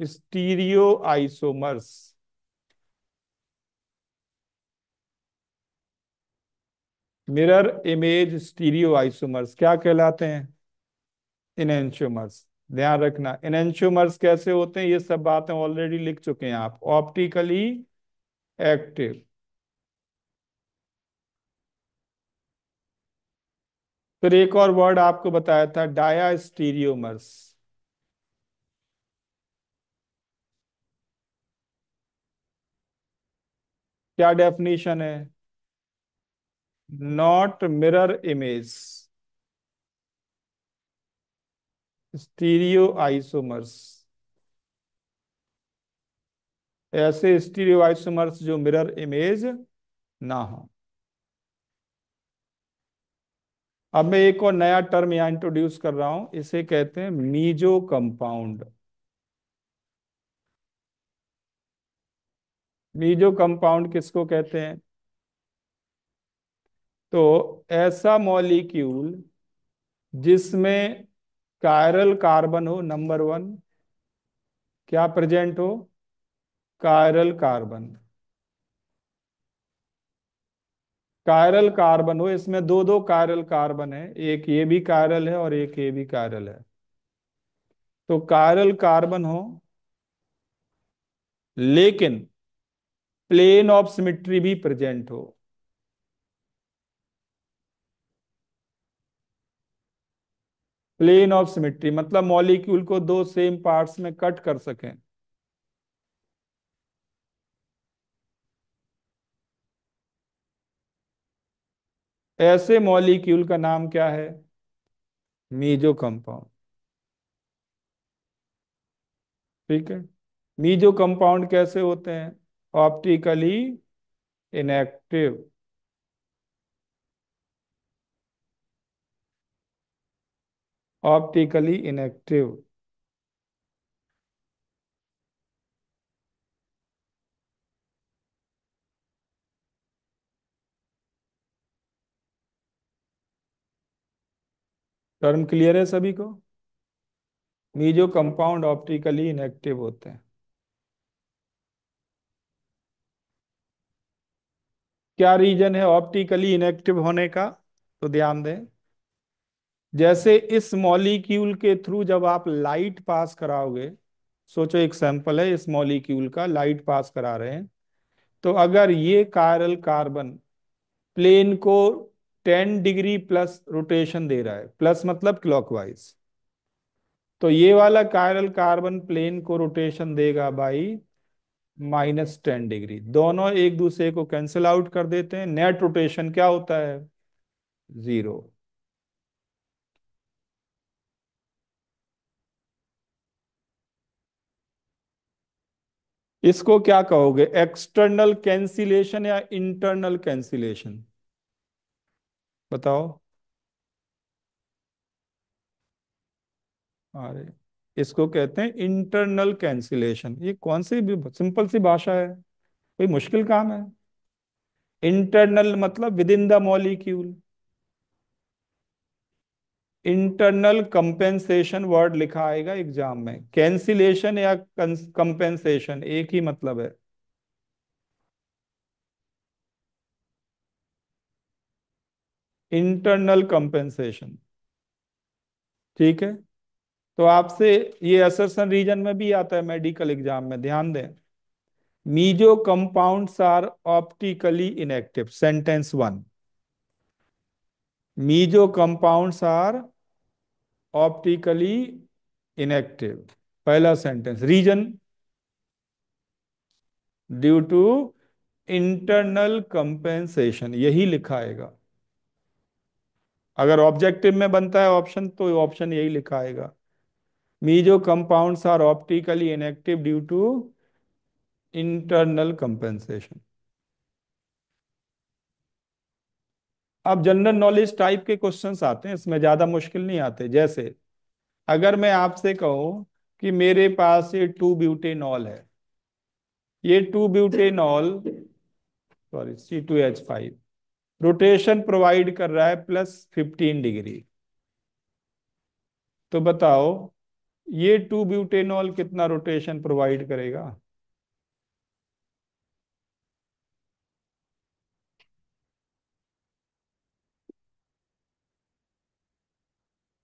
A: stereo isomers. Mirror image stereo isomers क्या कहलाते हैं? इनेंशियोमर्स। ध्यान रखना, इनेंशियोमर्स कैसे होते हैं ये सब बातें ऑलरेडी लिख चुके हैं आप। Optically active. फिर एक और वर्ड आपको बताया था, डाया स्टीरियोमर्स। क्या डेफिनेशन है? Not mirror image stereo isomers. ऐसे स्टीरियो आइसोमर्स जो मिरर इमेज ना हो। अब मैं एक और नया टर्म यहाँ इंट्रोड्यूस कर रहा हूं, इसे कहते हैं मीजो कंपाउंड। मीजो कंपाउंड किसको कहते हैं? तो ऐसा मॉलिक्यूल जिसमें कायरल कार्बन हो, नंबर वन। क्या प्रेजेंट हो? Chiral carbon. कायरल कार्बन हो, इसमें दो दो कायरल कार्बन है, एक ये भी कायरल है और एक ये भी कायरल है। तो कायरल कार्बन हो, लेकिन प्लेन ऑफ सिमिट्री भी प्रेजेंट हो। प्लेन ऑफ सिमिट्री मतलब मॉलिक्यूल को दो सेम पार्ट्स में कट कर सकें। ऐसे मॉलिक्यूल का नाम क्या है? Meso compound. ठीक है। मीजो कंपाउंड कैसे होते हैं? Optically inactive. Optically inactive. Term clear है सभी को? मीजो कंपाउंड ऑप्टिकली इनएक्टिव होते हैं। क्या रीजन है ऑप्टिकली इनएक्टिव होने का? तो ध्यान दें, जैसे इस मॉलिक्यूल के थ्रू जब आप लाइट पास कराओगे, सोचो एक सैंपल है इस मॉलिक्यूल का, लाइट पास करा रहे हैं, तो अगर ये कायरल कार्बन प्लेन को 10 डिग्री प्लस रोटेशन दे रहा है, प्लस मतलब क्लॉकवाइज, तो ये वाला कायरल कार्बन प्लेन को रोटेशन देगा बाई -10 डिग्री। दोनों एक दूसरे को कैंसिल आउट कर देते हैं, नेट रोटेशन क्या होता है? जीरो। इसको क्या कहोगे, एक्सटर्नल कैंसिलेशन या इंटरनल कैंसिलेशन? बताओ। अरे, इसको कहते हैं इंटरनल कैंसिलेशन। ये कौन सी भी सिंपल सी भाषा है, कोई मुश्किल काम है? इंटरनल मतलब with in the molecule. Internal compensation word लिखा आएगा एग्जाम में, कैंसिलेशन या कंपेंसेशन एक ही मतलब है। Internal compensation. ठीक है। तो आपसे ये असर्शन रीजन में भी आता है मेडिकल एग्जाम में, ध्यान दें। Meso compounds are optically inactive, sentence one. Meso compounds are optically inactive, पहला sentence. Reason, due to internal compensation, यही लिखा आएगा। अगर ऑब्जेक्टिव में बनता है ऑप्शन तो ऑप्शन यही लिखा आएगा, meso compounds are optically inactive due to internal compensation. अब जनरल नॉलेज टाइप के क्वेश्चंस आते हैं, इसमें ज्यादा मुश्किल नहीं आते। जैसे अगर मैं आपसे कहूं कि मेरे पास ये 2 ब्यूटेनॉल है। ये 2 butanol, sorry, C2H5 rotation provide कर रहा है +15 डिग्री। तो बताओ ये 2 ब्यूटेनॉल कितना रोटेशन प्रोवाइड करेगा?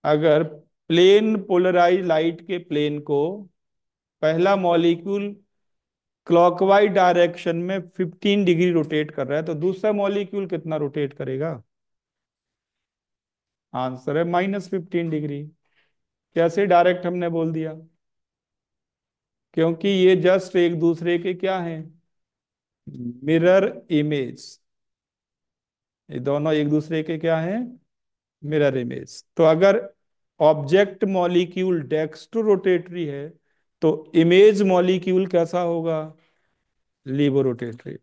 A: अगर प्लेन पोलराइज लाइट के प्लेन को पहला मॉलिक्यूल क्लॉकवाइज डायरेक्शन में 15 डिग्री रोटेट कर रहा है, तो दूसरा मॉलिक्यूल कितना रोटेट करेगा? आंसर है -15 डिग्री। कैसे डायरेक्ट हमने बोल दिया? क्योंकि ये जस्ट एक दूसरे के क्या हैं? Mirror image. ये दोनों एक दूसरे के क्या हैं? Mirror image. तो अगर ऑब्जेक्ट मॉलिक्यूल डेक्स्ट्रो रोटेटरी है, तो इमेज मॉलिक्यूल कैसा होगा? Laevo rotatory.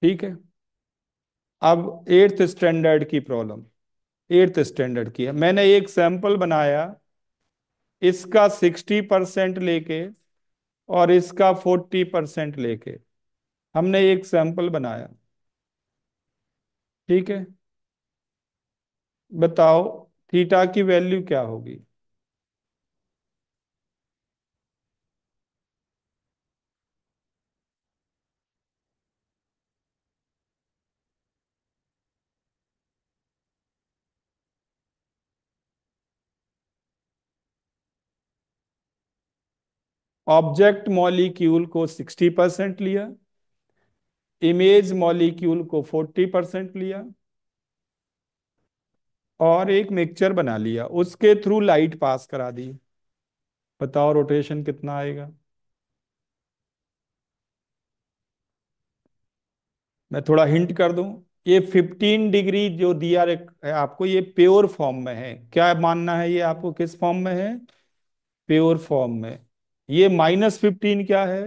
A: ठीक है। अब एट्थ स्टैंडर्ड की प्रॉब्लम, एट्थ स्टैंडर्ड की है। मैंने एक सैंपल बनाया, इसका 60% लेके और इसका 40% लेके हमने एक सैंपल बनाया। ठीक है। बताओ थीटा की वैल्यू क्या होगी? ऑब्जेक्ट मॉलिक्यूल को 60% लिया, इमेज मॉलिक्यूल को 40% लिया, और एक मिक्सचर बना लिया, उसके थ्रू लाइट पास करा दी। बताओ रोटेशन कितना आएगा? मैं थोड़ा हिंट कर दूं। ये 15 डिग्री जो दिया है आपको, ये प्योर फॉर्म में है। क्या मानना है, ये आपको किस फॉर्म में है? प्योर फॉर्म में। ये -15 क्या है?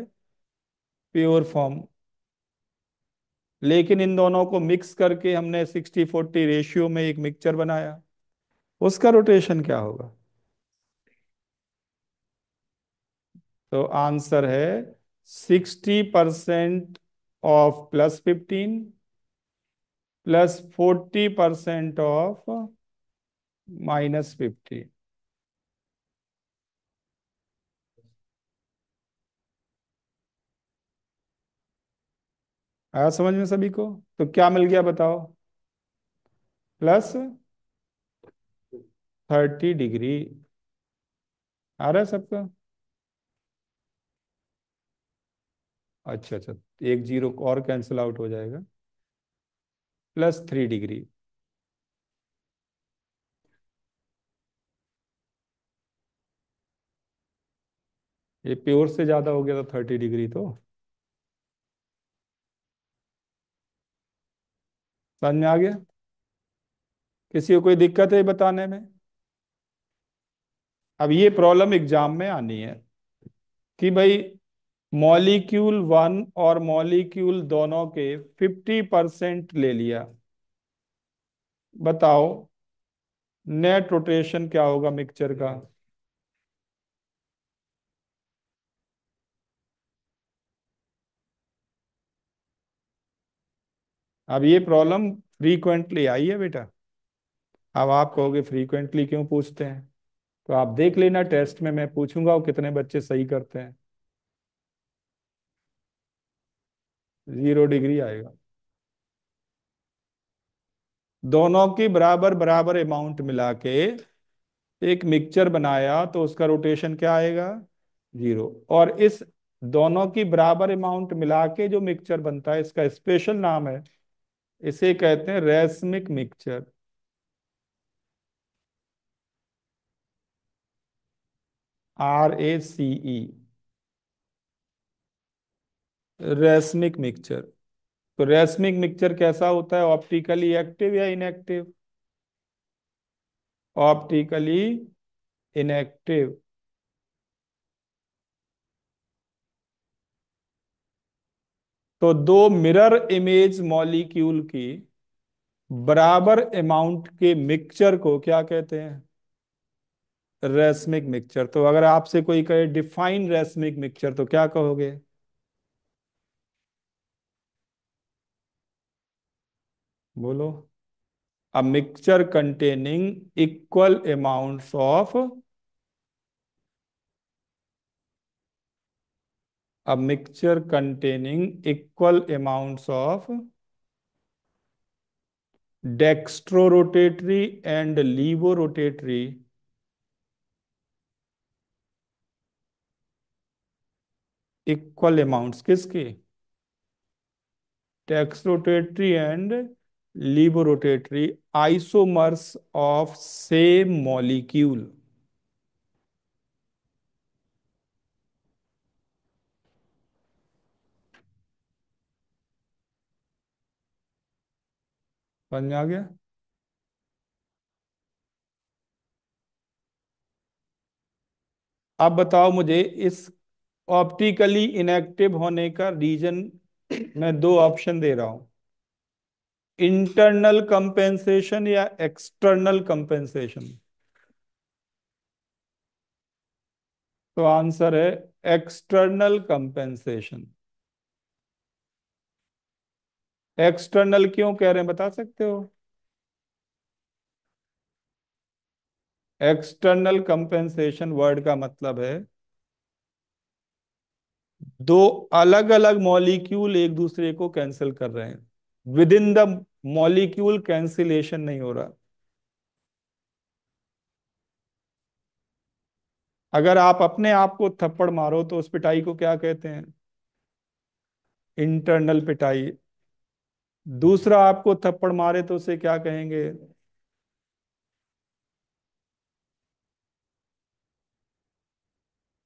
A: Pure form. लेकिन इन दोनों को मिक्स करके हमने 60-40 रेशियो में एक मिक्सचर बनाया, उसका रोटेशन क्या होगा? तो आंसर है 60% ऑफ +15 +40% ऑफ -50। आया समझ में सभी को? तो क्या मिल गया बताओ? +30 डिग्री। आ रहा है सबका? अच्छा अच्छा, एक जीरो और कैंसिल आउट हो जाएगा। +3 डिग्री। ये प्योर से ज्यादा हो गया था 30 डिग्री तो। समझ में आ गया? किसी को कोई दिक्कत है बताने में? अब ये प्रॉब्लम एग्जाम में आनी है कि भाई मॉलिक्यूल वन और मॉलिक्यूल दोनों के 50% ले लिया। बताओ नेट रोटेशन क्या होगा मिक्सचर का? अब ये प्रॉब्लम फ्रीक्वेंटली आई है बेटा। अब आप कहोगे फ्रीक्वेंटली क्यों पूछते हैं? तो आप देख लेना टेस्ट में, मैं पूछूंगा वो कितने बच्चे सही करते हैं। 0 डिग्री आएगा। दोनों की बराबर बराबर अमाउंट मिला के एक मिक्सचर बनाया, तो उसका रोटेशन क्या आएगा? 0। और इस दोनों की बराबर अमाउंट मिला के जो मिक्सचर बनता है, इसका स्पेशल नाम है, इसे कहते हैं racemic mixture. RACE। Racemic mixture. तो रेसमिक मिक्सचर कैसा होता है? ऑप्टिकली एक्टिव या इनएक्टिव? Optically inactive. तो दो मिरर इमेज मॉलिक्यूल की बराबर अमाउंट के मिक्सचर को क्या कहते हैं? Racemic mixture. तो अगर आपसे कोई कहे डिफाइन रेसमिक मिक्सचर तो क्या कहोगे? बोलो। A mixture containing equal amounts of, a mixture containing equal amounts of dextrorotatory and levorotatory equal amounts किसके? Dextrorotatory and levorotatory isomers of same molecule. समझ में आ गया? अब बताओ मुझे, इस ऑप्टिकली इनएक्टिव होने का रीजन मैं दो ऑप्शन दे रहा हूं। इंटरनल कंपेंसेशन या एक्सटर्नल कंपेंसेशन? तो आंसर है एक्सटर्नल कंपेंसेशन। एक्सटर्नल क्यों कह रहे हैं बता सकते हो? एक्सटर्नल कंपेंसेशन वर्ड का मतलब है दो अलग अलग मॉलिक्यूल एक दूसरे को कैंसिल कर रहे हैं, with in the molecule cancellation नहीं हो रहा। अगर आप अपने आप को थप्पड़ मारो तो उस पिटाई को क्या कहते हैं? इंटरनल पिटाई। दूसरा आपको थप्पड़ मारे तो उसे क्या कहेंगे?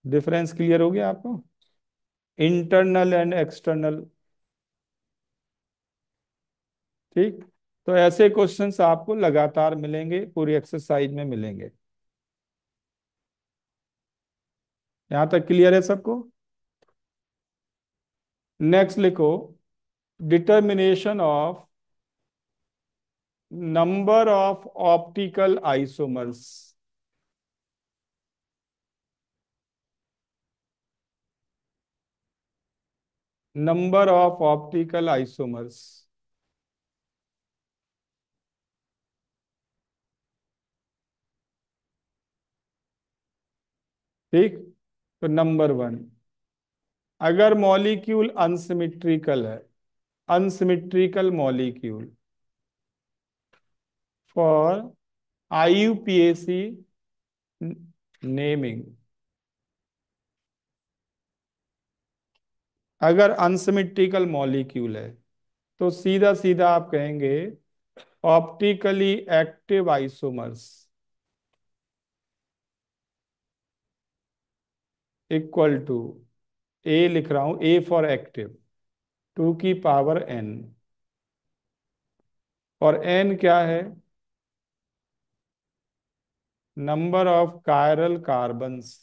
A: डिफरेंस क्लियर हो गया आपको? Internal and external. ठीक। तो ऐसे क्वेश्चंस आपको लगातार मिलेंगे, पूरी एक्सरसाइज में मिलेंगे। यहां तक क्लियर है सबको? नेक्स्ट लिखो, determination of number of optical isomers. Number of optical isomers. ठीक। तो नंबर वन, अगर मॉलिक्यूल अनसिमेट्रिकल है, unsymmetrical molecule for IUPAC naming, अगर अनसिमेट्रिकल मॉलिक्यूल है तो सीधा सीधा आप कहेंगे optically active isomers equal to, A लिख रहा हूं, ए फॉर एक्टिव, टू की पावर एन। और एन क्या है? Number of chiral carbons,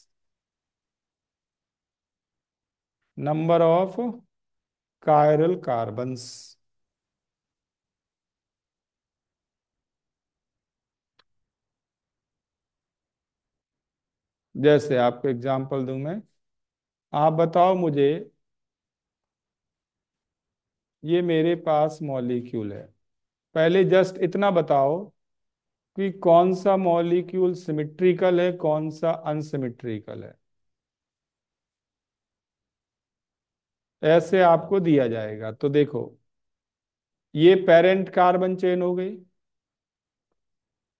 A: number of chiral carbons. जैसे आपको एग्जांपल दूं मैं, आप बताओ मुझे, ये मेरे पास मॉलिक्यूल है, पहले जस्ट इतना बताओ कि कौन सा मॉलिक्यूल सिमेट्रिकल है, कौन सा अनसिमेट्रिकल है। ऐसे आपको दिया जाएगा तो देखो, ये पेरेंट कार्बन चेन हो गई।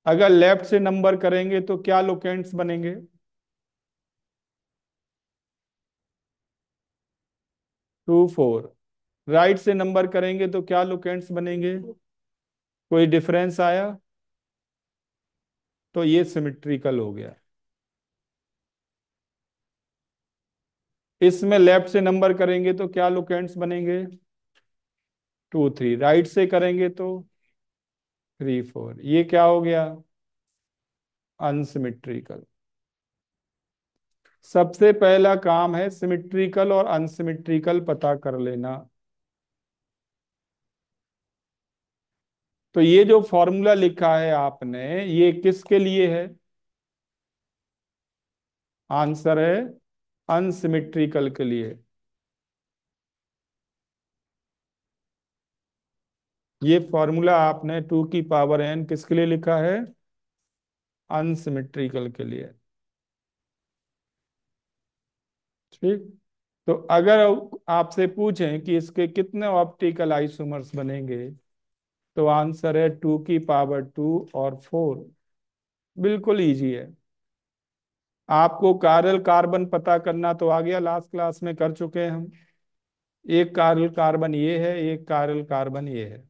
A: अगर लेफ्ट से नंबर करेंगे तो क्या लोकेंट्स बनेंगे? 2 4। राइट से नंबर करेंगे तो क्या लोकेंट्स बनेंगे? कोई डिफरेंस आया? तो ये सिमेट्रिकल हो गया। इसमें लेफ्ट से नंबर करेंगे तो क्या लोकेंट्स बनेंगे? 2 3। राइट से करेंगे तो 3 4। ये क्या हो गया? अनसिमेट्रिकल। सबसे पहला काम है सिमेट्रिकल और अनसिमेट्रिकल पता कर लेना। तो ये जो फॉर्मूला लिखा है आपने, ये किसके लिए है? आंसर है अनसिमेट्रिकल के लिए। ये फॉर्मूला आपने 2 की पावर n किसके लिए लिखा है? अनसिमेट्रिकल के लिए। ठीक। तो अगर आपसे पूछें कि इसके कितने ऑप्टिकल आइसोमर्स बनेंगे, तो आंसर है 2 की पावर 2 और 4। बिल्कुल इजी है। आपको कारल कार्बन पता करना तो आ गया, लास्ट क्लास में कर चुके हैं हम। एक कारल कार्बन ये है, एक कारल कार्बन ये है।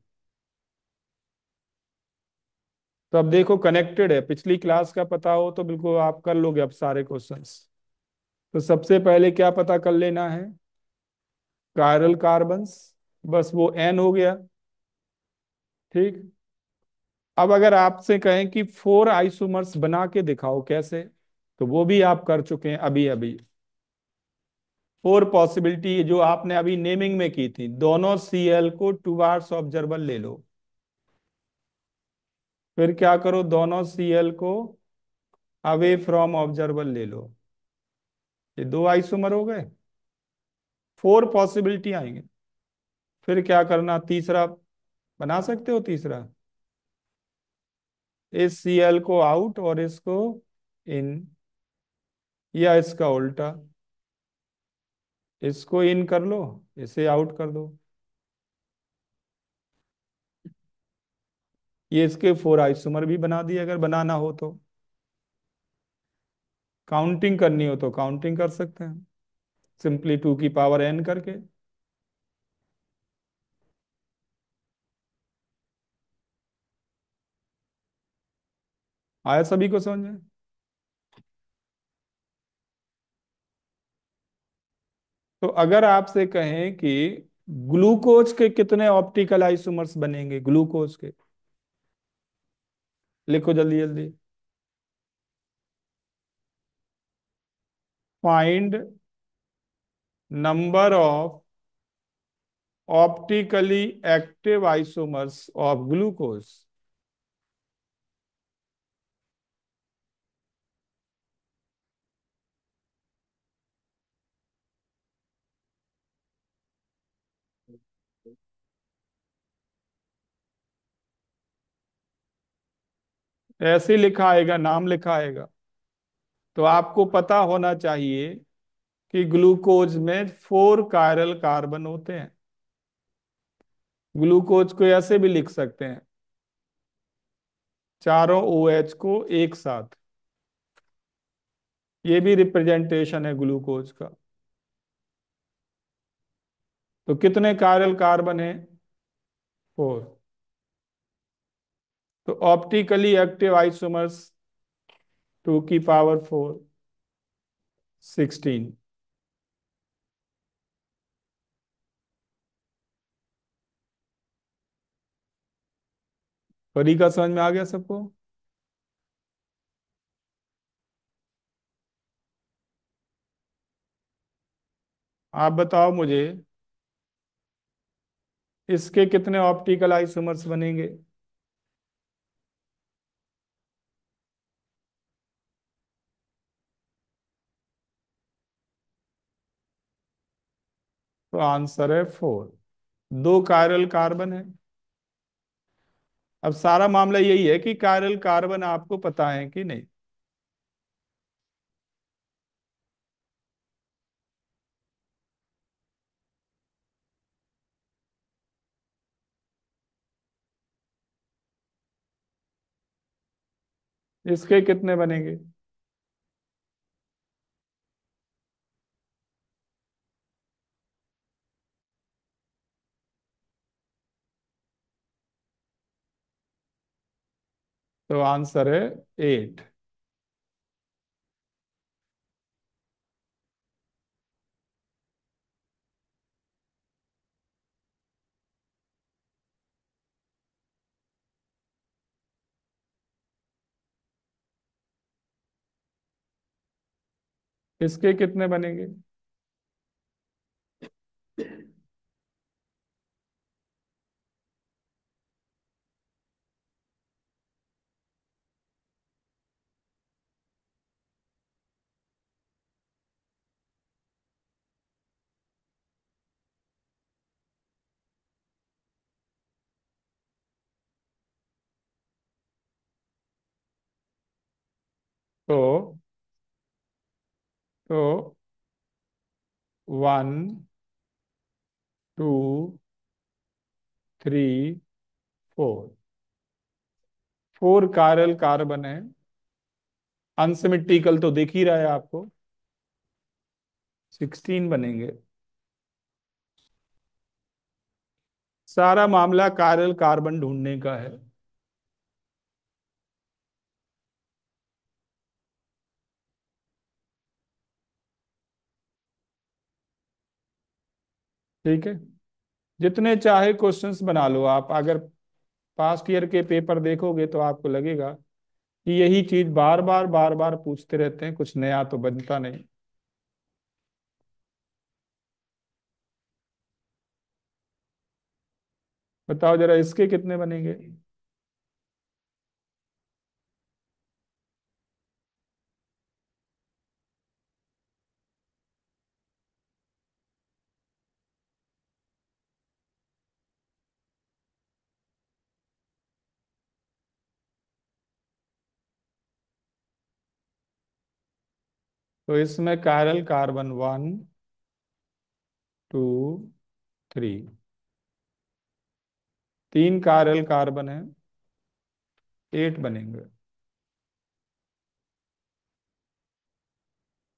A: तो अब देखो कनेक्टेड है, पिछली क्लास का पता हो तो बिल्कुल आप कर लोगे अब सारे क्वेश्चंस। तो सबसे पहले क्या पता कर लेना है? Chiral carbons. बस वो एन हो गया। ठीक। अब अगर आपसे कहें कि 4 आइसोमर्स बना के दिखाओ कैसे, तो वो भी आप कर चुके हैं अभी अभी। 4 पॉसिबिलिटी जो आपने अभी नेमिंग में की थी, दोनों Cl को टुवार्ड्स ऑब्जर्वर ले लो। फिर क्या करो, दोनों Cl को अवे फ्रॉम ऑब्जर्वर ले लो। ये 2 आइसोमर हो गए। 4 पॉसिबिलिटी आएंगे। फिर क्या करना, तीसरा बना सकते हो तीसरा। इस Cl को आउट और इसको इन, या इसका उल्टा, इसको इन कर लो, इसे आउट कर दो। ये इसके 4 आइसोमर भी बना दिए अगर बनाना हो तो। काउंटिंग करनी हो तो काउंटिंग कर सकते हैं, सिंपली 2 की पावर n करके। आया सभी को समझ में? तो अगर आपसे कहें कि ग्लूकोज के कितने ऑप्टिकल आइसोमर्स बनेंगे, ग्लूकोज के, लिखो जल्दी जल्दी। Find number of optically active isomers of glucose. ऐसे लिखा आएगा, नाम लिखा आएगा। तो आपको पता होना चाहिए कि ग्लूकोज में 4 कायरल कार्बन होते हैं। ग्लूकोज को ऐसे भी लिख सकते हैं, चारों OH को एक साथ। ये भी रिप्रेजेंटेशन है ग्लूकोज का। तो कितने कायरल कार्बन है? 4। तो ऑप्टिकली एक्टिव आइसोमर्स 2 की पावर 4, 16। तरीका समझ में आ गया सबको? आप बताओ मुझे, इसके कितने ऑप्टिकल आइसोमर्स बनेंगे? तो आंसर है 4। 2 कायरल कार्बन है। अब सारा मामला यही है कि कायरल कार्बन आपको पता है कि नहीं। इसके कितने बनेंगे? तो आंसर है 8। इसके कितने बनेंगे? तो 1 2 3 4, 4 कायरल कार्बन है। अनसिमेट्रिकल तो दिख ही रहा है आपको, 16 बनेंगे। सारा मामला कायरल कार्बन ढूंढने का है। ठीक है, जितने चाहे क्वेश्चंस बना लो आप। अगर पास्ट ईयर के पेपर देखोगे तो आपको लगेगा कि यही चीज बार बार पूछते रहते हैं, कुछ नया तो बनता नहीं। बताओ जरा इसके कितने बनेंगे। तो इसमें कायरल कार्बन 1 2 3, 3 कायरल कार्बन है, 8 बनेंगे।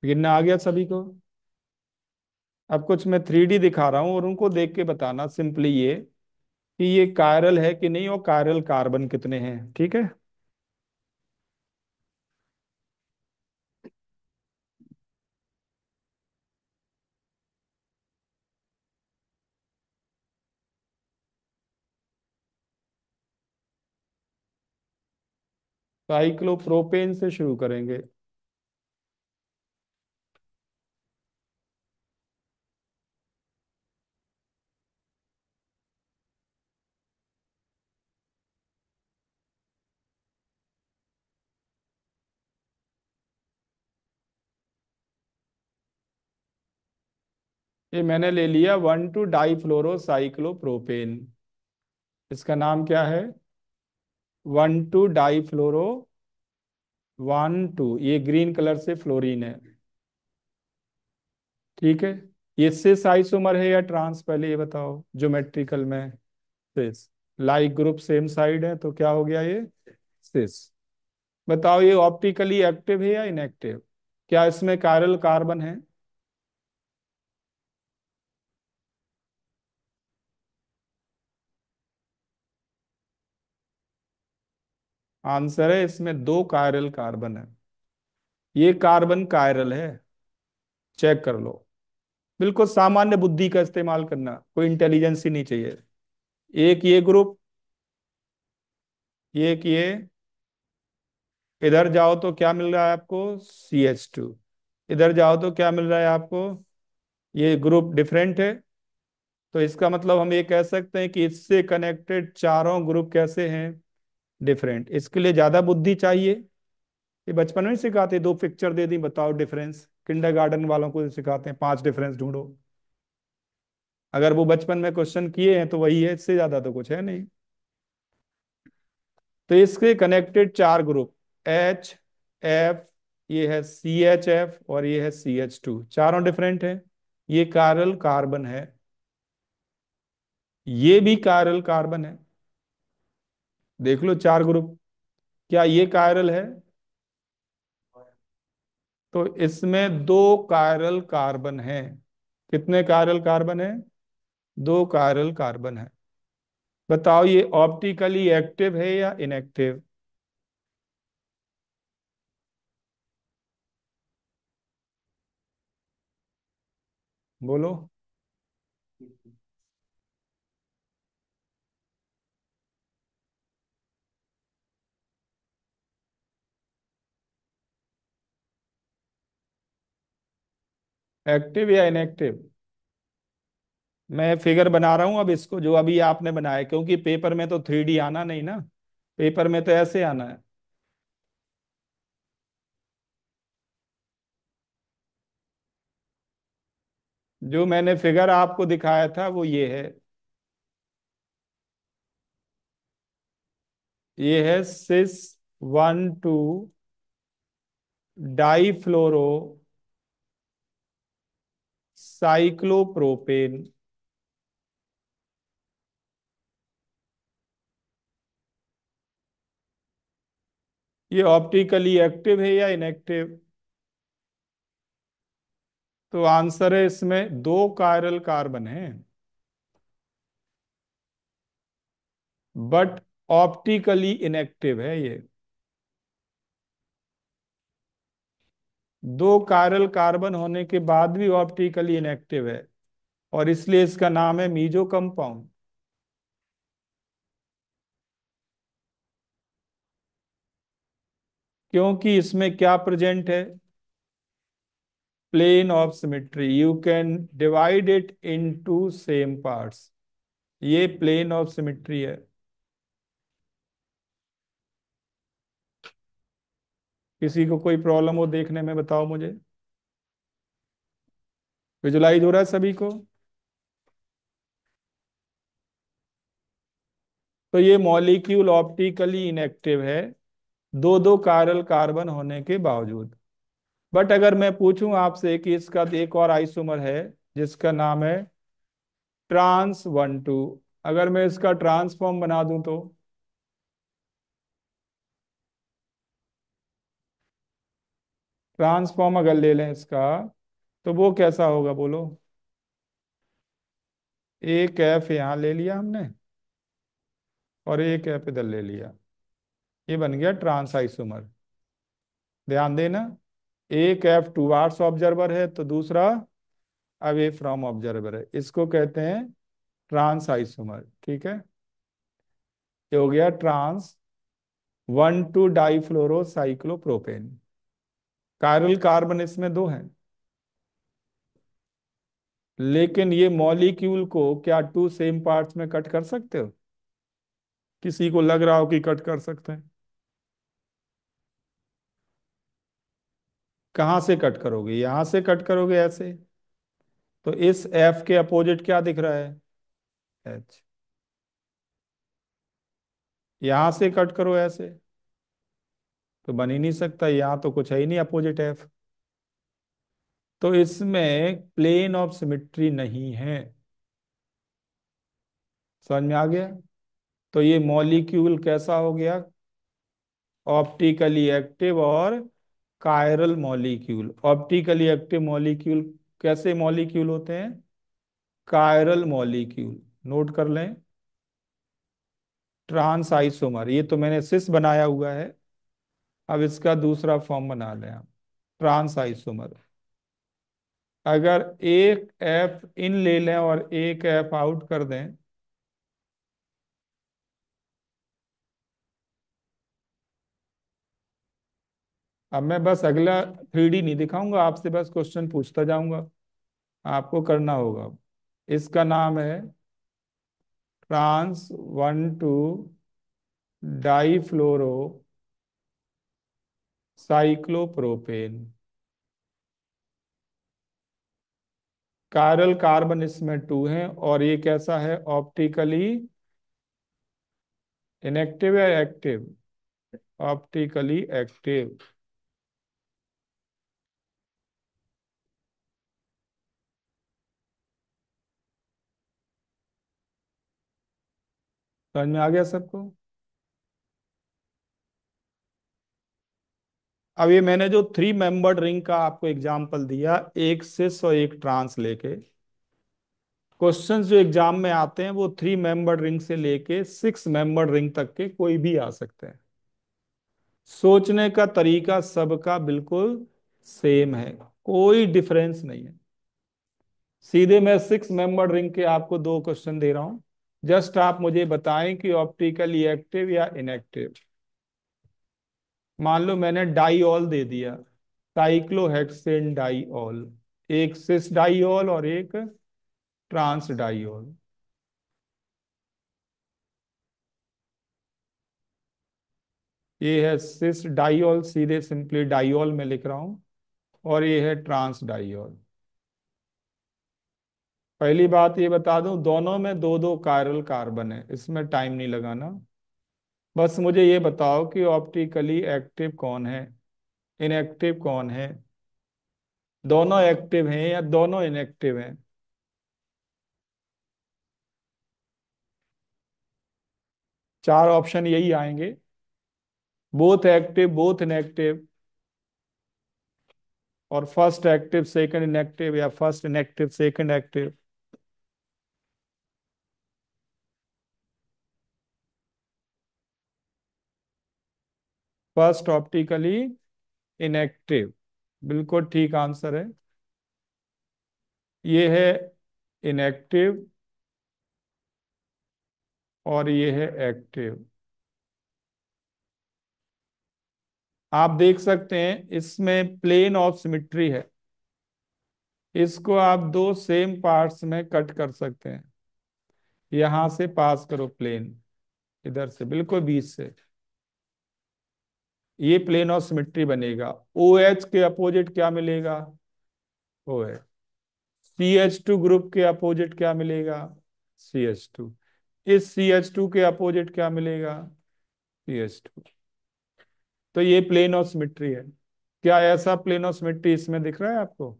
A: गिनना आ गया सभी को। अब कुछ मैं 3D दिखा रहा हूँ और उनको देख के बताना सिंपली ये कि ये कायरल है कि नहीं और कायरल कार्बन कितने हैं। ठीक है, साइक्लोप्रोपेन से शुरू करेंगे। ये मैंने ले लिया 1 2 डाईफ्लोरो साइक्लोप्रोपेन। इसका नाम क्या है? 1 2 डाईफ्लोरो 1 2, ये ग्रीन कलर से फ्लोरीन है। ठीक है, ये सिस आइसोमर है या ट्रांस, पहले ये बताओ ज्योमेट्रिकल में। सिस, लाइक ग्रुप सेम साइड है तो क्या हो गया ये? सिस। बताओ ये ऑप्टिकली एक्टिव है या इनएक्टिव? क्या इसमें कायरल कार्बन है? आंसर है इसमें 2 कायरल कार्बन है। ये कार्बन कायरल है, चेक कर लो। बिल्कुल सामान्य बुद्धि का इस्तेमाल करना, कोई इंटेलिजेंस ही नहीं चाहिए। एक ये ग्रुप, एक ये, इधर जाओ तो क्या मिल रहा है आपको? CH2। इधर जाओ तो क्या मिल रहा है आपको? ये ग्रुप डिफरेंट है। तो इसका मतलब हम ये कह सकते हैं कि इससे कनेक्टेड चारों ग्रुप कैसे हैं? डिफरेंट। इसके लिए ज्यादा बुद्धि चाहिए। ये बचपन में ही सिखाते, 2 पिक्चर दे दी बताओ डिफरेंस। किंडरगार्टन वालों को सिखाते हैं 5 डिफरेंस ढूंढो। अगर वो बचपन में क्वेश्चन किए हैं तो वही है, इससे ज्यादा तो कुछ है नहीं। तो इसके कनेक्टेड 4 ग्रुप, HF, ये है CHF और ये है CH2, चारों डिफरेंट है। ये कायरल कार्बन है, ये भी कायरल कार्बन है। देख लो 4 ग्रुप, क्या ये कायरल है? तो इसमें 2 कायरल कार्बन है। कितने कायरल कार्बन है? 2 कायरल कार्बन है। बताओ ये ऑप्टिकली एक्टिव है या इनएक्टिव? बोलो। एक्टिव या इनएक्टिव? मैं फिगर बना रहा हूं अब इसको, जो अभी आपने बनाया, क्योंकि पेपर में तो 3D आना नहीं ना, पेपर में तो ऐसे आना है। जो मैंने फिगर आपको दिखाया था वो ये है। ये है सिस 1 2 डाई फ्लोरो साइक्लोप्रोपेन। ये ऑप्टिकली एक्टिव है या इनएक्टिव? तो आंसर है इसमें दो कायरल कार्बन है, बट ऑप्टिकली इनएक्टिव है ये। दो कायरल कार्बन होने के बाद भी ऑप्टिकली इनएक्टिव है, और इसलिए इसका नाम है मीजो कंपाउंड। क्योंकि इसमें क्या प्रेजेंट है? Plane of symmetry. You can divide it into same parts. ये प्लेन ऑफ सिमेट्री है। किसी को कोई प्रॉब्लम हो देखने में, बताओ मुझे। विजुलाइज हो रहा है सभी को? तो ये मॉलिक्यूल ऑप्टिकली इनएक्टिव है, दो दो कायरल कार्बन होने के बावजूद। बट अगर मैं पूछूं आपसे कि इसका एक और आइसोमर है जिसका नाम है ट्रांस 1,2, अगर मैं इसका ट्रांसफॉर्म बना दूं तो? ट्रांसफॉर्म अगर ले लें इसका, तो वो कैसा होगा बोलो? एक एफ यहाँ ले लिया हमने, और एक एफ इधर ले लिया, ये बन गया ट्रांस आइसोमर। ध्यान देना, एक एफ टूवार्ड्स ऑब्जर्वर है तो दूसरा अवे फ्रॉम ऑब्जर्वर है, इसको कहते हैं ट्रांस आइसोमर। ठीक है, ये हो गया ट्रांस 1,2 डाईफ्लोरोसाइक्लोप्रोपेन। कायरल कार्बन इसमें दो हैं, लेकिन ये मॉलिक्यूल को क्या टू सेम पार्ट्स में कट कर सकते हो? किसी को लग रहा हो कि कट कर सकते हैं? कहाँ से कट करोगे? यहां से कट करोगे ऐसे, तो इस एफ के अपोजिट क्या दिख रहा है? एच। यहां से कट करो ऐसे, तो बन ही नहीं सकता, यहां तो कुछ है ही नहीं अपोजिट एफ। तो इसमें प्लेन ऑफ सिमेट्री नहीं है। समझ में आ गया? तो ये मॉलिक्यूल कैसा हो गया? ऑप्टिकली एक्टिव और chiral molecule. Optically active molecule कैसे मॉलिक्यूल होते हैं? Chiral molecule. नोट कर लें, ट्रांस आइसोमर। ये तो मैंने सिस बनाया हुआ है, अब इसका दूसरा फॉर्म बना लें हम, ट्रांस आइसोमर। अगर एक एफ इन ले लें और एक एफ आउट कर दें, अब मैं बस अगला 3D नहीं दिखाऊंगा आपसे, बस क्वेश्चन पूछता जाऊंगा, आपको करना होगा। इसका नाम है trans 1,2 difluoro cyclopropane. Chiral carbon इसमें टू हैं, और ये कैसा है? ऑप्टिकली इनएक्टिव या एक्टिव? Optically active. समझ में आ गया सबको? अब ये मैंने जो 3 मेंबर्ड रिंग का आपको एग्जाम्पल दिया, एक सिस और एक ट्रांस लेके, क्वेश्चंस जो एग्जाम में आते हैं वो 3 मेंबर्ड रिंग से लेके 6 मेंबर्ड रिंग तक के कोई भी आ सकते हैं। सोचने का तरीका सबका बिल्कुल सेम है, कोई डिफरेंस नहीं है। सीधे मैं 6 मेंबर्ड रिंग के आपको दो क्वेश्चन दे रहा हूं, जस्ट आप मुझे बताएं कि ऑप्टिकली एक्टिव या इनएक्टिव। मान लो मैंने डाईऑल दे दिया, साइक्लोहेक्सेन डाईऑल, एक सिस डाईऑल और एक ट्रांस डाईऑल। ये है सिस डाईऑल, सीधे सिंपली डाईऑल में लिख रहा हूं, और ये है ट्रांस डाईऑल। पहली बात ये बता दूं, दोनों में दो दो कायरल कार्बन है, इसमें टाइम नहीं लगाना। बस मुझे ये बताओ कि ऑप्टिकली एक्टिव कौन है। इनएक्टिव कौन है? दोनों एक्टिव हैं या दोनों इनएक्टिव हैं? चार ऑप्शन यही आएंगे। बोथ एक्टिव, बोथ इनएक्टिव, और फर्स्ट एक्टिव सेकंड इनएक्टिव, या first inactive second active. First optically inactive, बिल्कुल ठीक आंसर है। ये है इनएक्टिव और ये है एक्टिव। आप देख सकते हैं इसमें प्लेन ऑफ सिमिट्री है। इसको आप दो सेम पार्ट्स में कट कर सकते हैं। यहां से पास करो प्लेन, इधर से बिल्कुल बीच से, ये प्लेन ऑफ सिमिट्री बनेगा। ओ एच के अपोजिट क्या मिलेगा? O H. C H two group के अपोजिट क्या मिलेगा? C H two. इस सी एच टू के अपोजिट क्या मिलेगा? C H two. तो ये प्लेन ऑफ सिमिट्री है। क्या ऐसा प्लेन ऑफ सिमिट्री इसमें दिख रहा है आपको?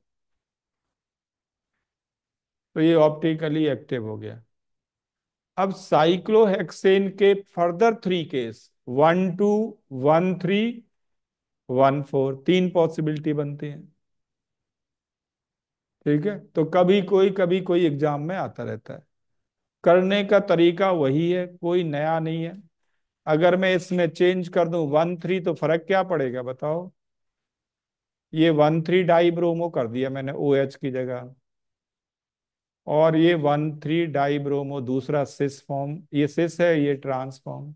A: तो ये ऑप्टिकली एक्टिव हो गया। अब साइक्लोहेक्सेन के फर्दर थ्री केस, 1 2, 1 3, 1 4, तीन पॉसिबिलिटी बनती हैं। ठीक है, तो कभी कोई एग्जाम में आता रहता है। करने का तरीका वही है, कोई नया नहीं है। अगर मैं इसमें चेंज कर दूं 1 3, तो फर्क क्या पड़ेगा बताओ? ये 1 3 डाई ब्रोमो कर दिया मैंने ओ एच की जगह, और ये 1 3 डाई ब्रोमो दूसरा सिस फॉर्म, ये सिस है, ये ट्रांस फॉर्म।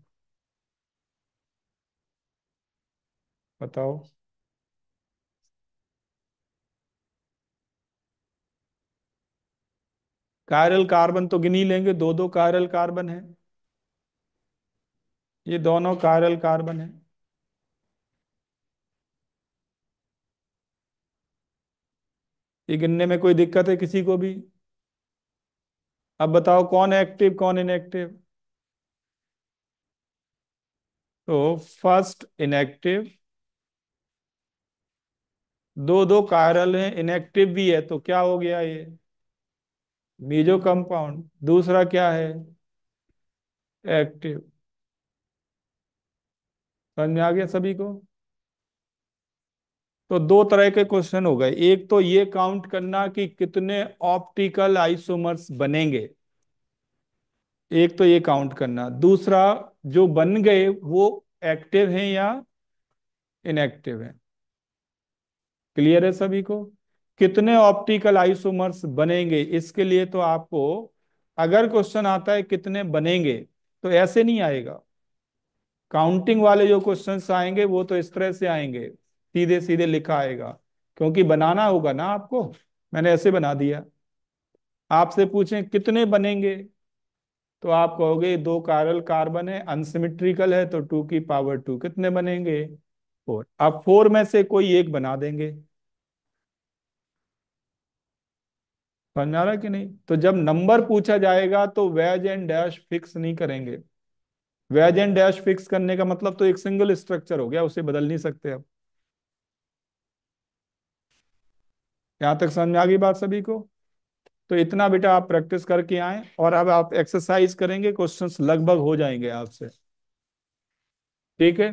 A: बताओ। कायरल कार्बन तो गिनी लेंगे, दो दो कायरल कार्बन है। ये दोनों कायरल कार्बन है। ये गिनने में कोई दिक्कत है किसी को भी? अब बताओ कौन एक्टिव कौन इनएक्टिव? तो फर्स्ट इनएक्टिव, दो दो कायरल हैं, इनएक्टिव भी है, तो क्या हो गया ये? Meso compound. दूसरा क्या है? एक्टिव। समझ में आ गया सभी को? तो दो तरह के क्वेश्चन हो गए। एक तो ये काउंट करना कि कितने ऑप्टिकल आइसोमर्स बनेंगे, एक तो ये काउंट करना। दूसरा, जो बन गए वो एक्टिव हैं या इनएक्टिव हैं। क्लियर है सभी को? कितने ऑप्टिकल आइसोमर्स बनेंगे, इसके लिए तो आपको, अगर क्वेश्चन आता है कितने बनेंगे, तो ऐसे नहीं आएगा। काउंटिंग वाले जो क्वेश्चंस आएंगे वो तो इस तरह से आएंगे, सीधे सीधे लिखा आएगा, क्योंकि बनाना होगा ना आपको। मैंने ऐसे बना दिया। आपसे पूछें कितने बनेंगे, तो आप कहोगे दो कायरल कार्बन है, अनसिमेट्रिकल है, तो 2 की पावर 2 कितने बनेंगे? 4। अब 4 में से कोई एक बना देंगे। समझ में आ रहा है कि नहीं? तो जब नंबर पूछा जाएगा तो वेज एंड डैश फिक्स नहीं करेंगे। वेज एंड डैश फिक्स करने का मतलब तो एक सिंगल स्ट्रक्चर हो गया, उसे बदल नहीं सकते अब। यहां तक समझ में आ गई बात सभी को? तो इतना बेटा आप प्रैक्टिस करके आए, और अब आप एक्सरसाइज करेंगे, क्वेश्चंस लगभग हो जाएंगे आपसे। ठीक है।